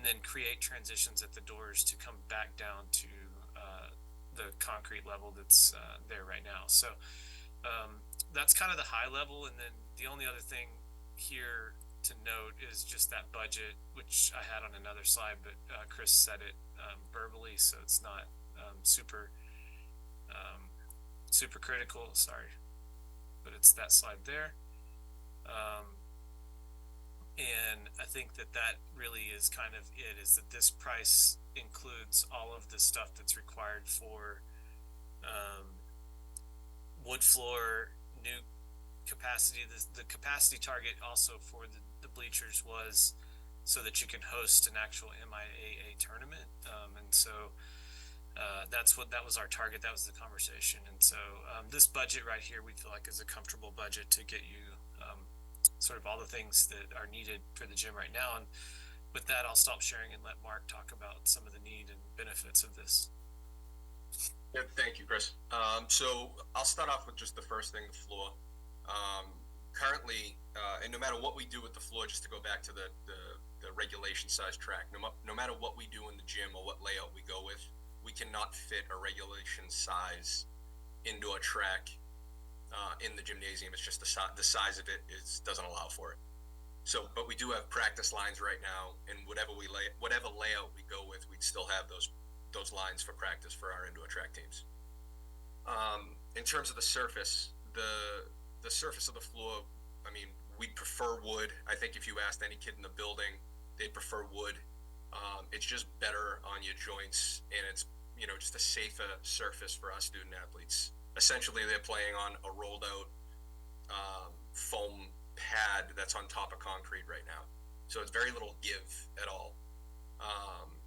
Speaker 7: then create transitions at the doors to come back down to the concrete level that's there right now. So that's kind of the high level. And then the only other thing here to note is just that budget, which I had on another slide, but Chris said it verbally, so it's not super critical. Sorry, but it's that slide there. And I think that really is kind of it, is that this price includes all of the stuff that's required for wood floor, new capacity. The capacity target also for the bleachers was so that you can host an actual MIAA tournament. And so that was our target. That was the conversation. And so this budget right here, we feel like is a comfortable budget to get you sort of all the things that are needed for the gym right now. And with that, I'll stop sharing and let Mark talk about some of the need and benefits of this.
Speaker 14: Yeah, thank you, Chris. So I'll start off with just the first thing, the floor. Currently, and no matter what we do with the floor, just to go back to the regulation size track, no matter what we do in the gym or what layout we go with, we cannot fit a regulation size indoor track in the gymnasium. It's just the size of it doesn't allow for it. So, but we do have practice lines right now, and whatever layout we go with, we'd still have those lines for practice for our indoor track teams. In terms of the surface, the surface of the floor, I mean, we prefer wood. I think if you asked any kid in the building, they'd prefer wood. It's just better on your joints, and it's, you know, just a safer surface for our student athletes. Essentially, they're playing on a rolled out foam pad that's on top of concrete right now. So it's very little give at all.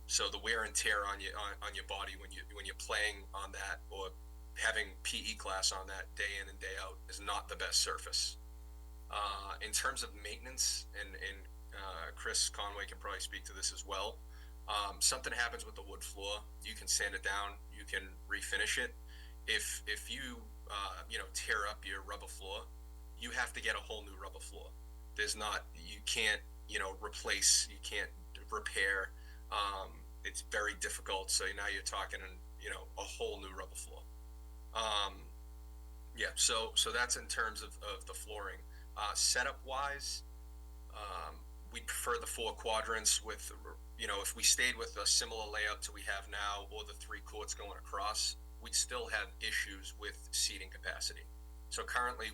Speaker 14: So the wear and tear on your body when you're playing on that or having PE class on that day in and day out is not the best surface. In terms of maintenance, and Chris Conway can probably speak to this as well. Something happens with the wood floor, you can sand it down, you can refinish it. If you tear up your rubber floor, you have to get a whole new rubber floor. You can't replace, you can't repair. It's very difficult. So now you're talking a whole new rubber floor. So that's in terms of the flooring. Setup wise, we prefer the 4 quadrants with, if we stayed with a similar layout to we have now, or the 3 courts going across, we'd still have issues with seating capacity. So currently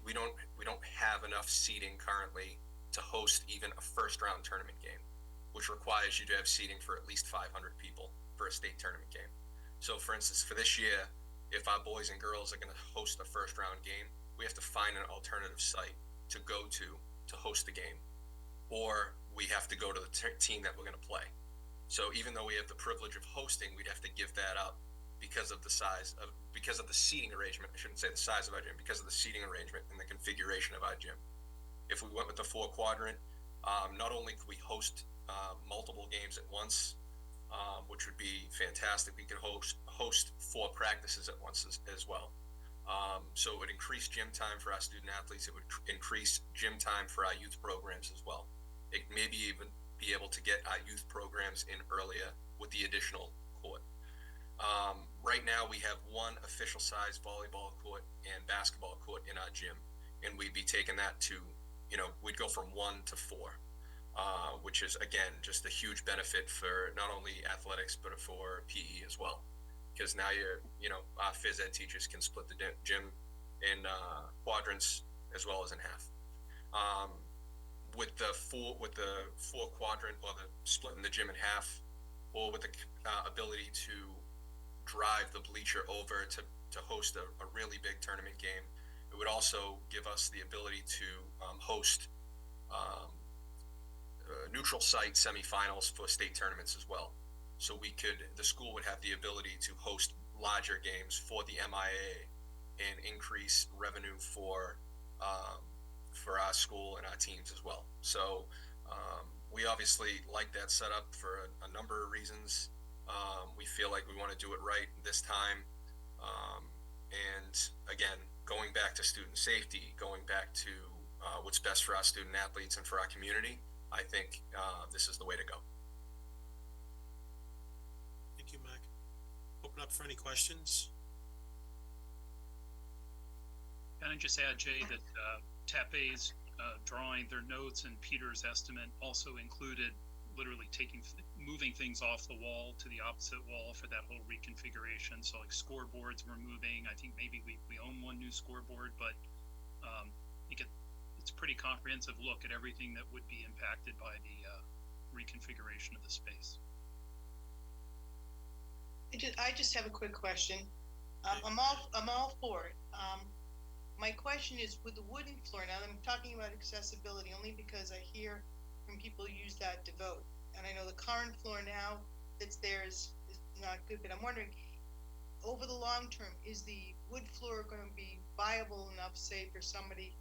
Speaker 14: we don't have enough seating currently to host even a first round tournament game, which requires you to have seating for at least 500 people for a state tournament game. So for instance, for this year, if our boys and girls are going to host the first round game, we have to find an alternative site to go to host the game, or we have to go to the team that we're going to play. So even though we have the privilege of hosting, we'd have to give that up because of the seating arrangement. I shouldn't say the size of our gym, because of the seating arrangement and the configuration of our gym. If we went with the 4 quadrant, not only could we host multiple games at once, which would be fantastic, we could host 4 practices at once as well. So it would increase gym time for our student athletes. It would increase gym time for our youth programs as well. It maybe even be able to get our youth programs in earlier with the additional court. Right now we have 1 official size volleyball court and basketball court in our gym, and we'd be taking that to, we'd go from 1 to 4, which is again just a huge benefit for not only athletics but for PE as well, because now our phys ed teachers can split the gym in quadrants as well as in half. With the 4 quadrant, or the splitting the gym in half, or with the ability to drive the bleacher over to host a really big tournament game, it would also give us the ability to host neutral site semifinals for state tournaments as well. So the school would have the ability to host larger games for the MIA and increase revenue for our school and our teams as well. So we obviously like that setup for a number of reasons. We feel like we want to do it right this time. And again, going back to student safety, going back to what's best for our student athletes and for our community, I think this is the way to go.
Speaker 2: Thank you, Mac. Open up for any questions.
Speaker 1: Can I just add, Jay, that Tape's drawing, their notes, and Peter's estimate also included literally moving things off the wall to the opposite wall for that whole reconfiguration. So like scoreboards we're moving. I think maybe we own 1 new scoreboard, but it's a pretty comprehensive look at everything that would be impacted by the reconfiguration of the space.
Speaker 12: I just have a quick question. I'm all for it. My question is, with the wooden floor, now I'm talking about accessibility only because I hear from people who use that to vote. And I know the current floor now that's there is not good, but I'm wondering, over the long term, is the wood floor going to be viable enough, say, for somebody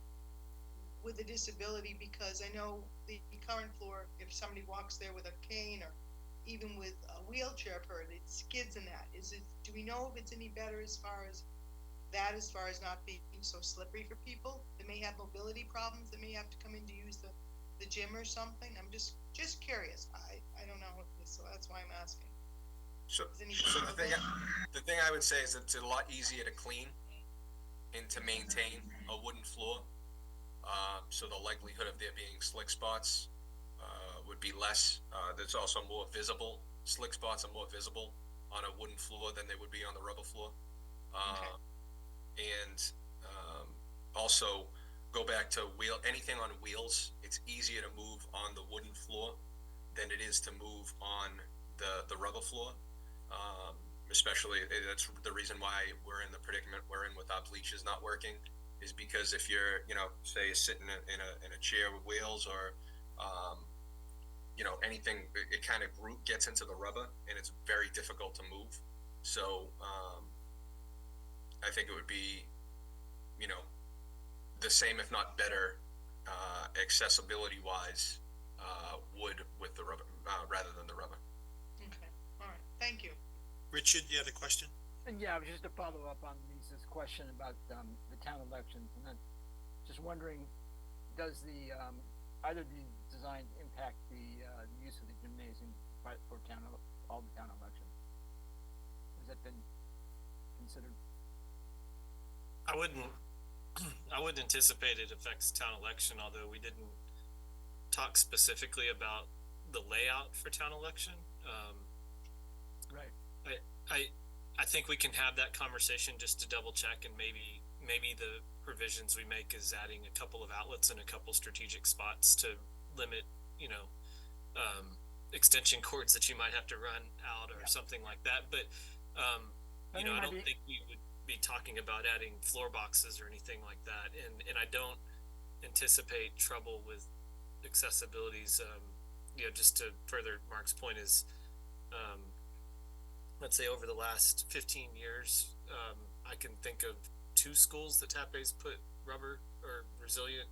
Speaker 12: with a disability? Because I know the current floor, if somebody walks there with a cane or even with a wheelchair, I've heard it skids in that. Do we know if it's any better as far as not being so slippery for people that may have mobility problems, that may have to come in to use the gym or something? I'm just curious. I don't know, so that's why I'm asking.
Speaker 14: So,
Speaker 12: Is any-
Speaker 14: so the thing I would say is that it's a lot easier to clean and to maintain a wooden floor. So the likelihood of there being slick spots would be less. There's also more visible. Slick spots are more visible on a wooden floor than they would be on the rubber floor. And also go back to anything on wheels. It's easier to move on the wooden floor than it is to move on the rubber floor. Especially, that's the reason why we're in the predicament we're in with our bleachers not working, is because if you're, say sitting in a chair with wheels or, anything, it kind of gets into the rubber and it's very difficult to move. So, I think it would be, the same, if not better, accessibility wise, wood with the rubber, rather than the rubber.
Speaker 12: Okay, all right, thank you.
Speaker 2: Richard, you had a question?
Speaker 15: And yeah, just to follow up on Lisa's question about the town elections, and then just wondering, does the either the design impact the use of the gymnasium for all the town elections? Has that been considered?
Speaker 7: I wouldn't anticipate it affects town election, although we didn't talk specifically about the layout for town election.
Speaker 15: Right.
Speaker 7: I think we can have that conversation just to double check, and maybe the provisions we make is adding a couple of outlets and a couple strategic spots to limit, extension cords that you might have to run out or something like that. But I don't think we would be talking about adding floor boxes or anything like that, and I don't anticipate trouble with accessibilities. Just to further Mark's point is, let's say over the last 15 years, I can think of 2 schools that TAPE's put rubber or resilient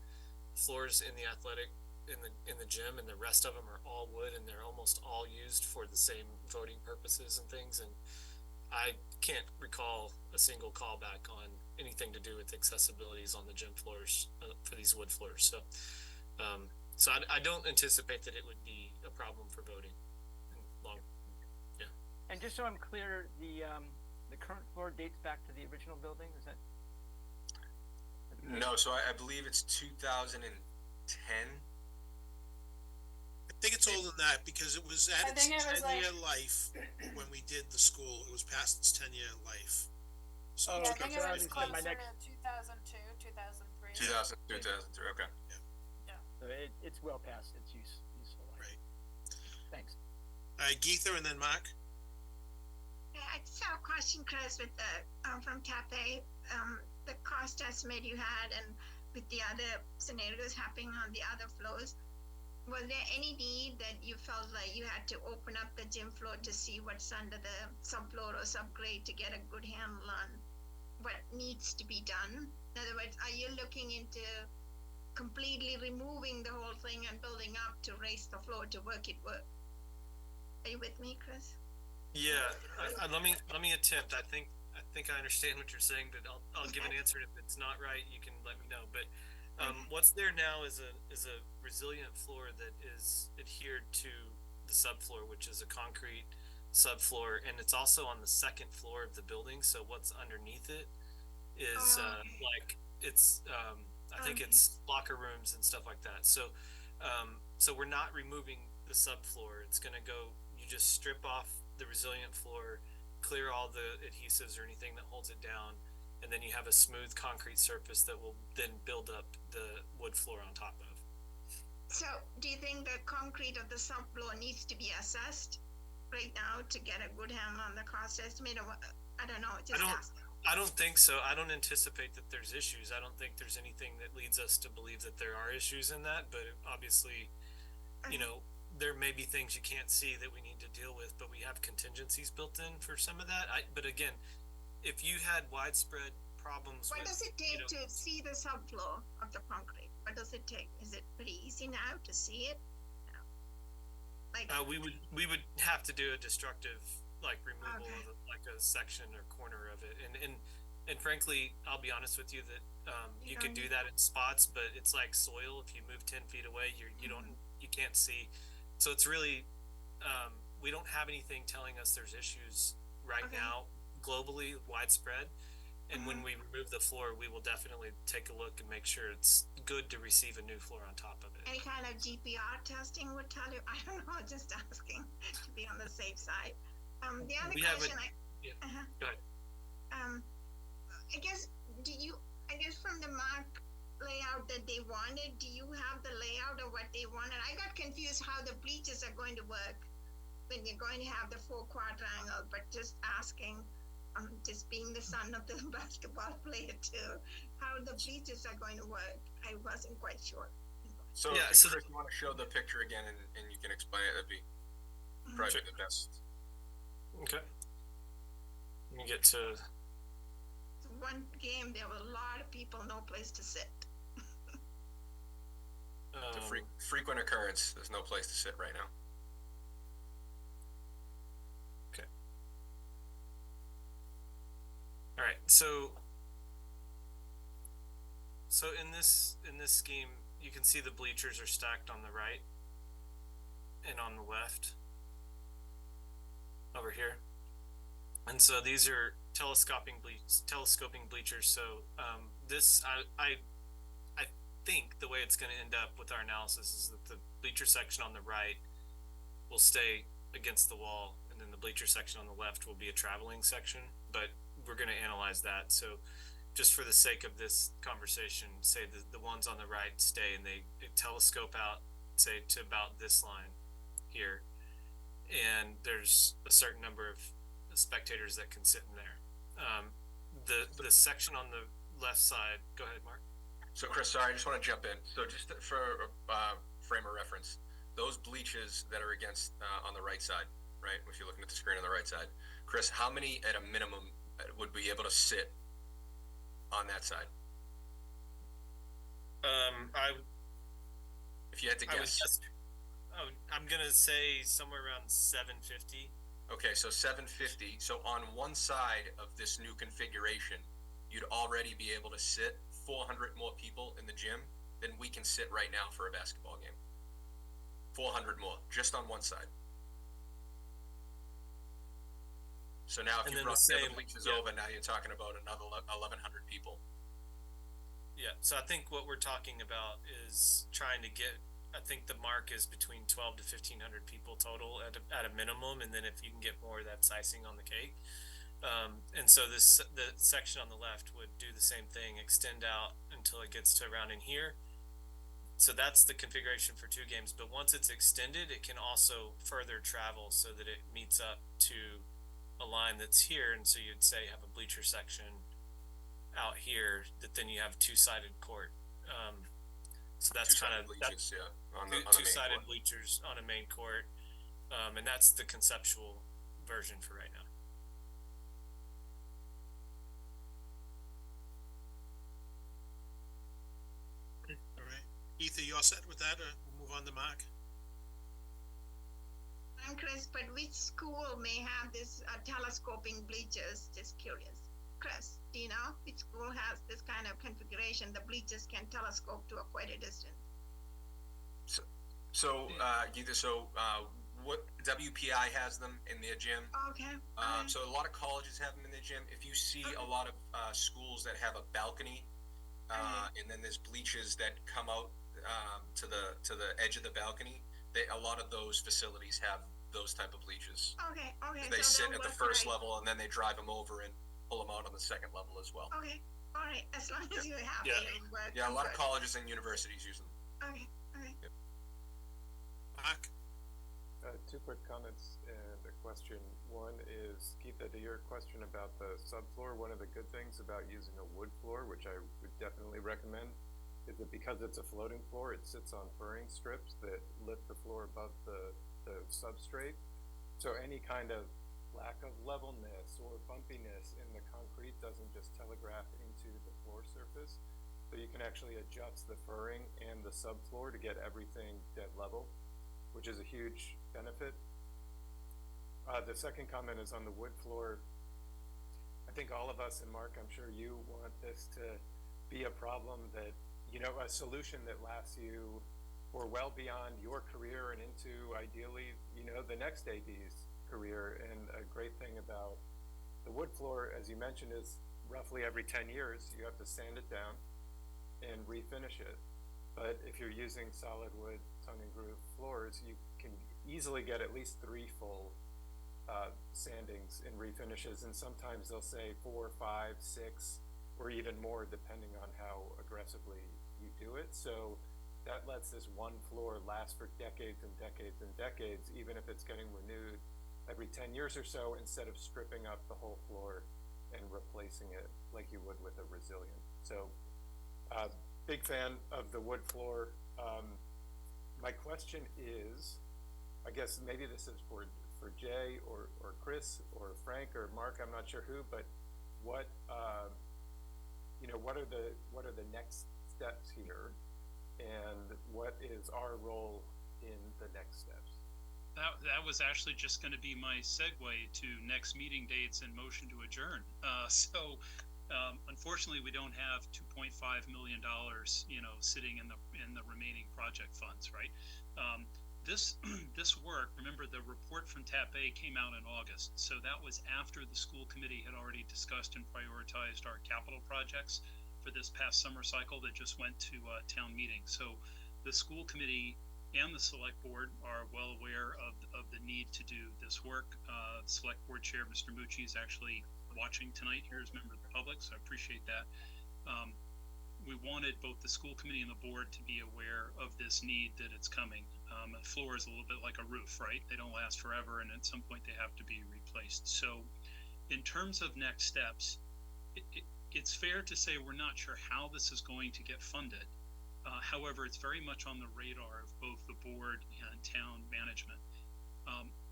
Speaker 7: floors in the athletic in the gym, and the rest of them are all wood, and they're almost all used for the same voting purposes and things. And I can't recall a single callback on anything to do with accessibilities on the gym floors for these wood floors. So I don't anticipate that it would be a problem for voting.
Speaker 15: And just so I'm clear, the current floor dates back to the original building. Is that?
Speaker 14: No, so I believe it's 2010.
Speaker 2: I think it's older than that because it was at its 10-year life when we did the school. It was past its 10-year life. So
Speaker 10: I think it was closer to 2002, 2003.
Speaker 14: 2003, okay.
Speaker 15: Yeah. So it's well past its useful life.
Speaker 2: Right.
Speaker 15: Thanks.
Speaker 2: All right, Geetha and then Mark.
Speaker 9: Yeah, I just have a question, Chris, with the from TAPE, the cost estimate you had, and with the other scenarios happening on the other floors. Was there any need that you felt like you had to open up the gym floor to see what's under the subfloor or subgrade to get a good handle on what needs to be done? In other words, are you looking into completely removing the whole thing and building up to raise the floor to work it work? Are you with me, Chris?
Speaker 7: Yeah, let me attempt. I think I understand what you're saying, but I'll give an answer. If it's not right, you can let me know. But what's there now is a resilient floor that is adhered to the subfloor, which is a concrete subfloor, and it's also on the second floor of the building. So what's underneath it is like it's I think it's locker rooms and stuff like that. So so we're not removing the subfloor. It's going to go. You just strip off the resilient floor, clear all the adhesives or anything that holds it down, and then you have a smooth concrete surface that will then build up the wood floor on top of.
Speaker 9: So do you think the concrete of the subfloor needs to be assessed right now to get a good handle on the cost estimate? Or I don't know.
Speaker 7: I don't think so. I don't anticipate that there's issues. I don't think there's anything that leads us to believe that there are issues in that, but obviously, there may be things you can't see that we need to deal with, but we have contingencies built in for some of that. But again, if you had widespread problems,
Speaker 9: what does it take to see the subfloor of the concrete? What does it take? Is it pretty easy now to see it? Like
Speaker 7: We would have to do a destructive like removal of like a section or corner of it, and frankly, I'll be honest with you that you could do that in spots, but it's like soil. If you move 10 feet away, you can't see. So it's really we don't have anything telling us there's issues right now globally widespread. And when we remove the floor, we will definitely take a look and make sure it's good to receive a new floor on top of it.
Speaker 9: Any kind of GPR testing would tell you. I don't know, just asking to be on the safe side. The other question
Speaker 7: go ahead.
Speaker 9: I guess from the mock layout that they wanted, do you have the layout of what they wanted? I got confused how the bleachers are going to work when you're going to have the 4 quadrangle, but just asking, just being the son of the basketball player too, how the bleachers are going to work. I wasn't quite sure.
Speaker 14: So,
Speaker 7: yeah,
Speaker 14: so Chris, you want to show the picture again and you can explain it, that'd be probably the best.
Speaker 7: Okay. Let me get to
Speaker 9: one game, there were a lot of people, no place to sit.
Speaker 14: It's a frequent occurrence. There's no place to sit right now.
Speaker 7: Okay. All right. So in this scheme, you can see the bleachers are stacked on the right and on the left over here. And so these are telescoping bleachers. So this I think the way it's going to end up with our analysis is that the bleacher section on the right will stay against the wall, and then the bleacher section on the left will be a traveling section. But we're going to analyze that. So just for the sake of this conversation, say the ones on the right stay, and they telescope out, say, to about this line here, and there's a certain number of spectators that can sit in there. The section on the left side, go ahead, Mark.
Speaker 14: So Chris, sorry, I just want to jump in. So just for frame of reference, those bleachers that are against on the right side, right? If you're looking at the screen on the right side, Chris, how many at a minimum would be able to sit on that side? If you had to guess.
Speaker 7: I'm gonna say somewhere around 750.
Speaker 14: Okay, so 750. So on one side of this new configuration, you'd already be able to sit 400 more people in the gym than we can sit right now for a basketball game. 400 more, just on one side. So now if you brought the other bleachers over, now you're talking about another 1,100 people.
Speaker 7: Yeah, so I think what we're talking about is trying to get, I think the mark is between 12 to 1,500 people total at a minimum, and then if you can get more, that's icing on the cake. And so the section on the left would do the same thing, extend out until it gets to around in here. So that's the configuration for 2 games. But once it's extended, it can also further travel so that it meets up to a line that's here. And so you'd say have a bleacher section out here that then you have 2-sided court. So that's kind of two-sided bleachers on a main court, and that's the conceptual version for right now.
Speaker 2: All right, Ethan, you all set with that, or we'll move on to Mark?
Speaker 9: I'm Chris, but which school may have this telescoping bleachers? Just curious. Chris, do you know which school has this kind of configuration? The bleachers can telescope to quite a distance.
Speaker 14: What WPI has them in their gym.
Speaker 9: Okay.
Speaker 14: So a lot of colleges have them in their gym. If you see a lot of schools that have a balcony, and then there's bleachers that come out to the edge of the balcony, a lot of those facilities have those type of bleachers.
Speaker 9: Okay.
Speaker 14: They sit at the first level, and then they drive them over and pull them out on the second level as well.
Speaker 9: Okay. All right. As long as you have it.
Speaker 14: Yeah, a lot of colleges and universities use them.
Speaker 9: Okay.
Speaker 14: Yep.
Speaker 2: Mark?
Speaker 5: 2 quick comments and a question. One is, Keitha, to your question about the subfloor, one of the good things about using a wood floor, which I would definitely recommend, is that because it's a floating floor, it sits on furring strips that lift the floor above the substrate. So any kind of lack of levelness or bumpiness in the concrete doesn't just telegraph into the floor surface. So you can actually adjust the furring and the subfloor to get everything dead level. which is a huge benefit. The second comment is on the wood floor. I think all of us, and Mark, I'm sure you want this to be a problem that, you know, a solution that lasts you or well beyond your career and into ideally, you know, the next AD's career. And a great thing about the wood floor, as you mentioned, is roughly every 10 years, you have to sand it down and refinish it. But if you're using solid wood tongue and groove floors, you can easily get at least 3 full sandings and refinishes, and sometimes they'll say 4, 5, 6, or even more depending on how aggressively you do it. So that lets this one floor last for decades and decades and decades, even if it's getting renewed every 10 years or so, instead of stripping up the whole floor and replacing it like you would with a resilient. So big fan of the wood floor. My question is, I guess maybe this is for Jay or Chris or Frank or Mark, I'm not sure who, but what you know, what are the next steps here, and what is our role in the next steps?
Speaker 1: That was actually just going to be my segue to next meeting dates and motion to adjourn. Unfortunately, we don't have $2.5 million, you know, sitting in the remaining project funds, right? This work, remember the report from TAP A came out in August. So that was after the school committee had already discussed and prioritized our capital projects for this past summer cycle that just went to town meeting. So the school committee and the select board are well aware of the need to do this work. Select board chair, Mr. Mucci, is actually watching tonight here as a member of the public, so I appreciate that. We wanted both the school committee and the board to be aware of this need, that it's coming. A floor is a little bit like a roof, right? They don't last forever, and at some point they have to be replaced. So in terms of next steps, it's fair to say we're not sure how this is going to get funded. However, it's very much on the radar of both the board and town management.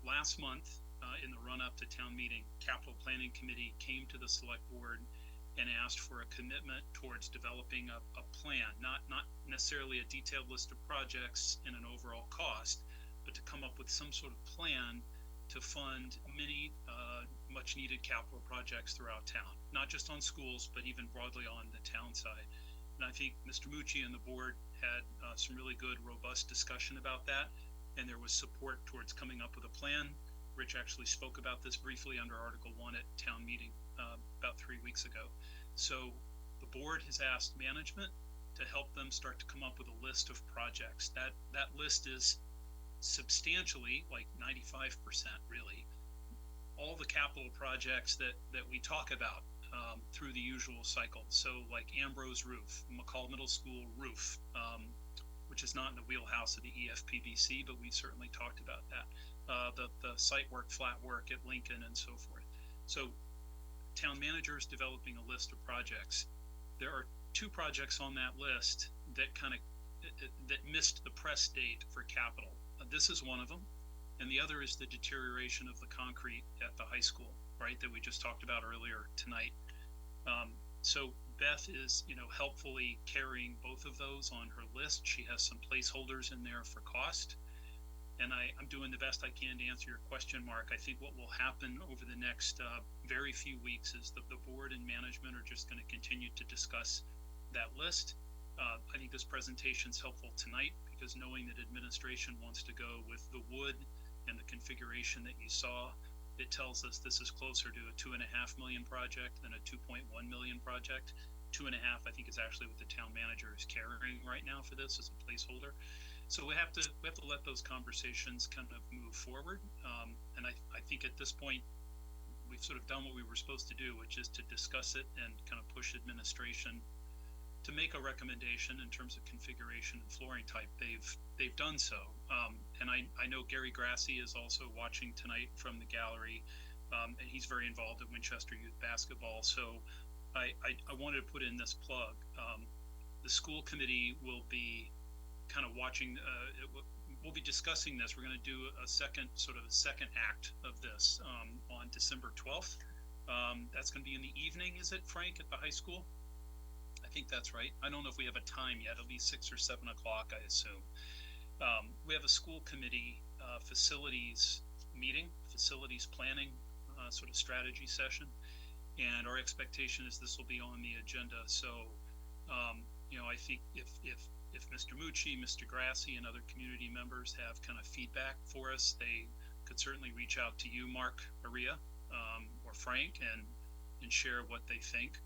Speaker 1: Last month, in the run-up to town meeting, Capital Planning Committee came to the select board and asked for a commitment towards developing a plan, not necessarily a detailed list of projects and an overall cost, but to come up with some sort of plan to fund many much needed capital projects throughout town, not just on schools, but even broadly on the town side. And I think Mr. Mucci and the board had some really good, robust discussion about that, and there was support towards coming up with a plan. Rich actually spoke about this briefly under Article 1 at town meeting about 3 weeks ago. So the board has asked management to help them start to come up with a list of projects. That list is substantially, like 95% really, all the capital projects that we talk about through the usual cycle. So like Ambrose roof, McCall Middle School roof, which is not in the wheelhouse of the EFPBC, but we certainly talked about that. The site work, flat work at Lincoln, and so forth. So town manager is developing a list of projects. There are 2 projects on that list that that missed the press date for capital. This is one of them, and the other is the deterioration of the concrete at the high school, right, that we just talked about earlier tonight. So Beth is, you know, helpfully carrying both of those on her list. She has some placeholders in there for cost. And I'm doing the best I can to answer your question, Mark. I think what will happen over the next very few weeks is that the board and management are just going to continue to discuss that list. I think this presentation is helpful tonight because knowing that administration wants to go with the wood and the configuration that you saw, it tells us this is closer to a $2.5 million project than a $2.1 million project. 2.5, I think, is actually what the town manager is carrying right now for this as a placeholder. So we have to let those conversations kind of move forward. And I think at this point, we've sort of done what we were supposed to do, which is to discuss it and kind of push administration to make a recommendation in terms of configuration and flooring type. They've done so. And I know Gary Grassi is also watching tonight from the gallery, and he's very involved in Winchester youth basketball. So I wanted to put in this plug. The school committee will be kind of watching, we'll be discussing this. We're going to do a second act of this on December 12th. That's going to be in the evening, is it, Frank, at the high school? I think that's right. I don't know if we have a time yet. It'll be 6 or 7 o'clock, I assume. We have a school committee facilities meeting, facilities planning sort of strategy session, and our expectation is this will be on the agenda. So, I think if Mr. Mucci, Mr. Grassi, and other community members have kind of feedback for us, they could certainly reach out to you, Mark, Maria, or Frank, and share what they think.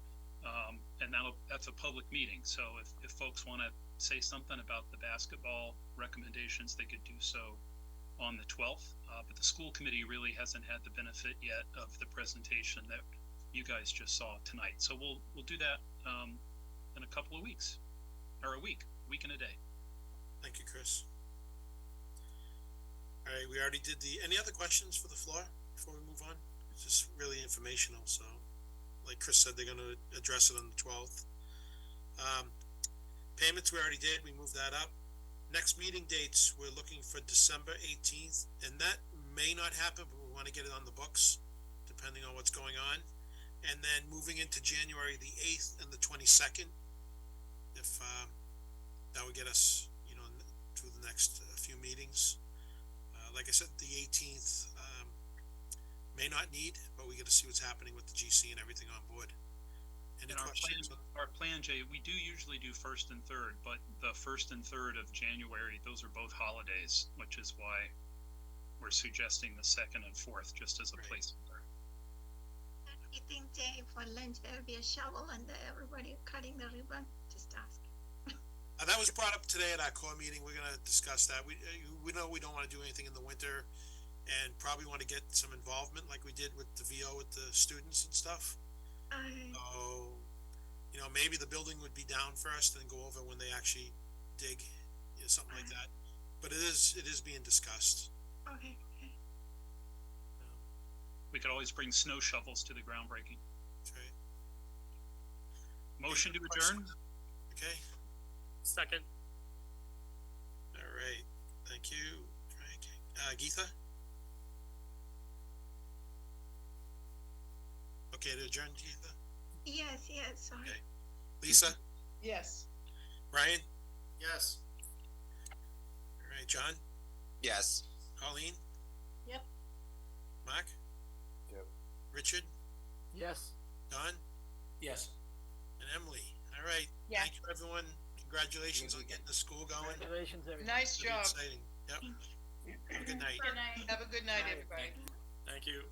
Speaker 1: And that's a public meeting. So if folks want to say something about the basketball recommendations, they could do so on the 12th. But the school committee really hasn't had the benefit yet of the presentation that you guys just saw tonight. So we'll do that in a couple of weeks, or a week and a day.
Speaker 2: Thank you, Chris. All right, we already did any other questions for the floor before we move on? It's just really informational. So like Chris said, they're going to address it on the 12th. Payments we already did, we moved that up. Next meeting dates, we're looking for December 18th, and that may not happen, but we want to get it on the books, depending on what's going on. And then moving into January the 8th and the 22nd, if that would get us, through the next few meetings. Like I said, the 18th may not need, but we got to see what's happening with the GC and everything on board. Any questions?
Speaker 1: Our plan, Jay, we do usually do 1st and 3rd, but the 1st and 3rd of January, those are both holidays, which is why we're suggesting the 2nd and 4th just as a placeholder.
Speaker 9: You think, Jay, for lunch there will be a shovel and everybody cutting the ribbon? Just ask.
Speaker 2: That was brought up today at our core meeting. We're going to discuss that. We know we don't want to do anything in the winter, and probably want to get some involvement like we did with the VO with the students and stuff. So, maybe the building would be down first and go over when they actually dig, something like that. But it is being discussed.
Speaker 9: Okay.
Speaker 1: We could always bring snow shovels to the groundbreaking.
Speaker 2: That's right.
Speaker 1: Motion to adjourn?
Speaker 2: Okay.
Speaker 13: Second.
Speaker 2: All right. Thank you, Frank. Geetha? Okay to adjourn, Geetha?
Speaker 9: Yes, sorry.
Speaker 2: Okay. Lisa?
Speaker 12: Yes.
Speaker 2: Brian?
Speaker 6: Yes.
Speaker 2: All right. John?
Speaker 14: Yes.
Speaker 2: Colleen?
Speaker 4: Yep.
Speaker 2: Mark?
Speaker 5: Yep.
Speaker 2: Richard?
Speaker 15: Yes.
Speaker 2: Don?
Speaker 3: Yes.
Speaker 2: And Emily? All right.
Speaker 4: Yes.
Speaker 2: Thank you, everyone. Congratulations on getting the school going.
Speaker 15: Congratulations, everybody.
Speaker 12: Nice
Speaker 2: It's gonna be
Speaker 12: job.
Speaker 2: exciting. Yep. Have a good night.
Speaker 10: Good night.
Speaker 12: Have a good night, everybody.
Speaker 13: Thank you.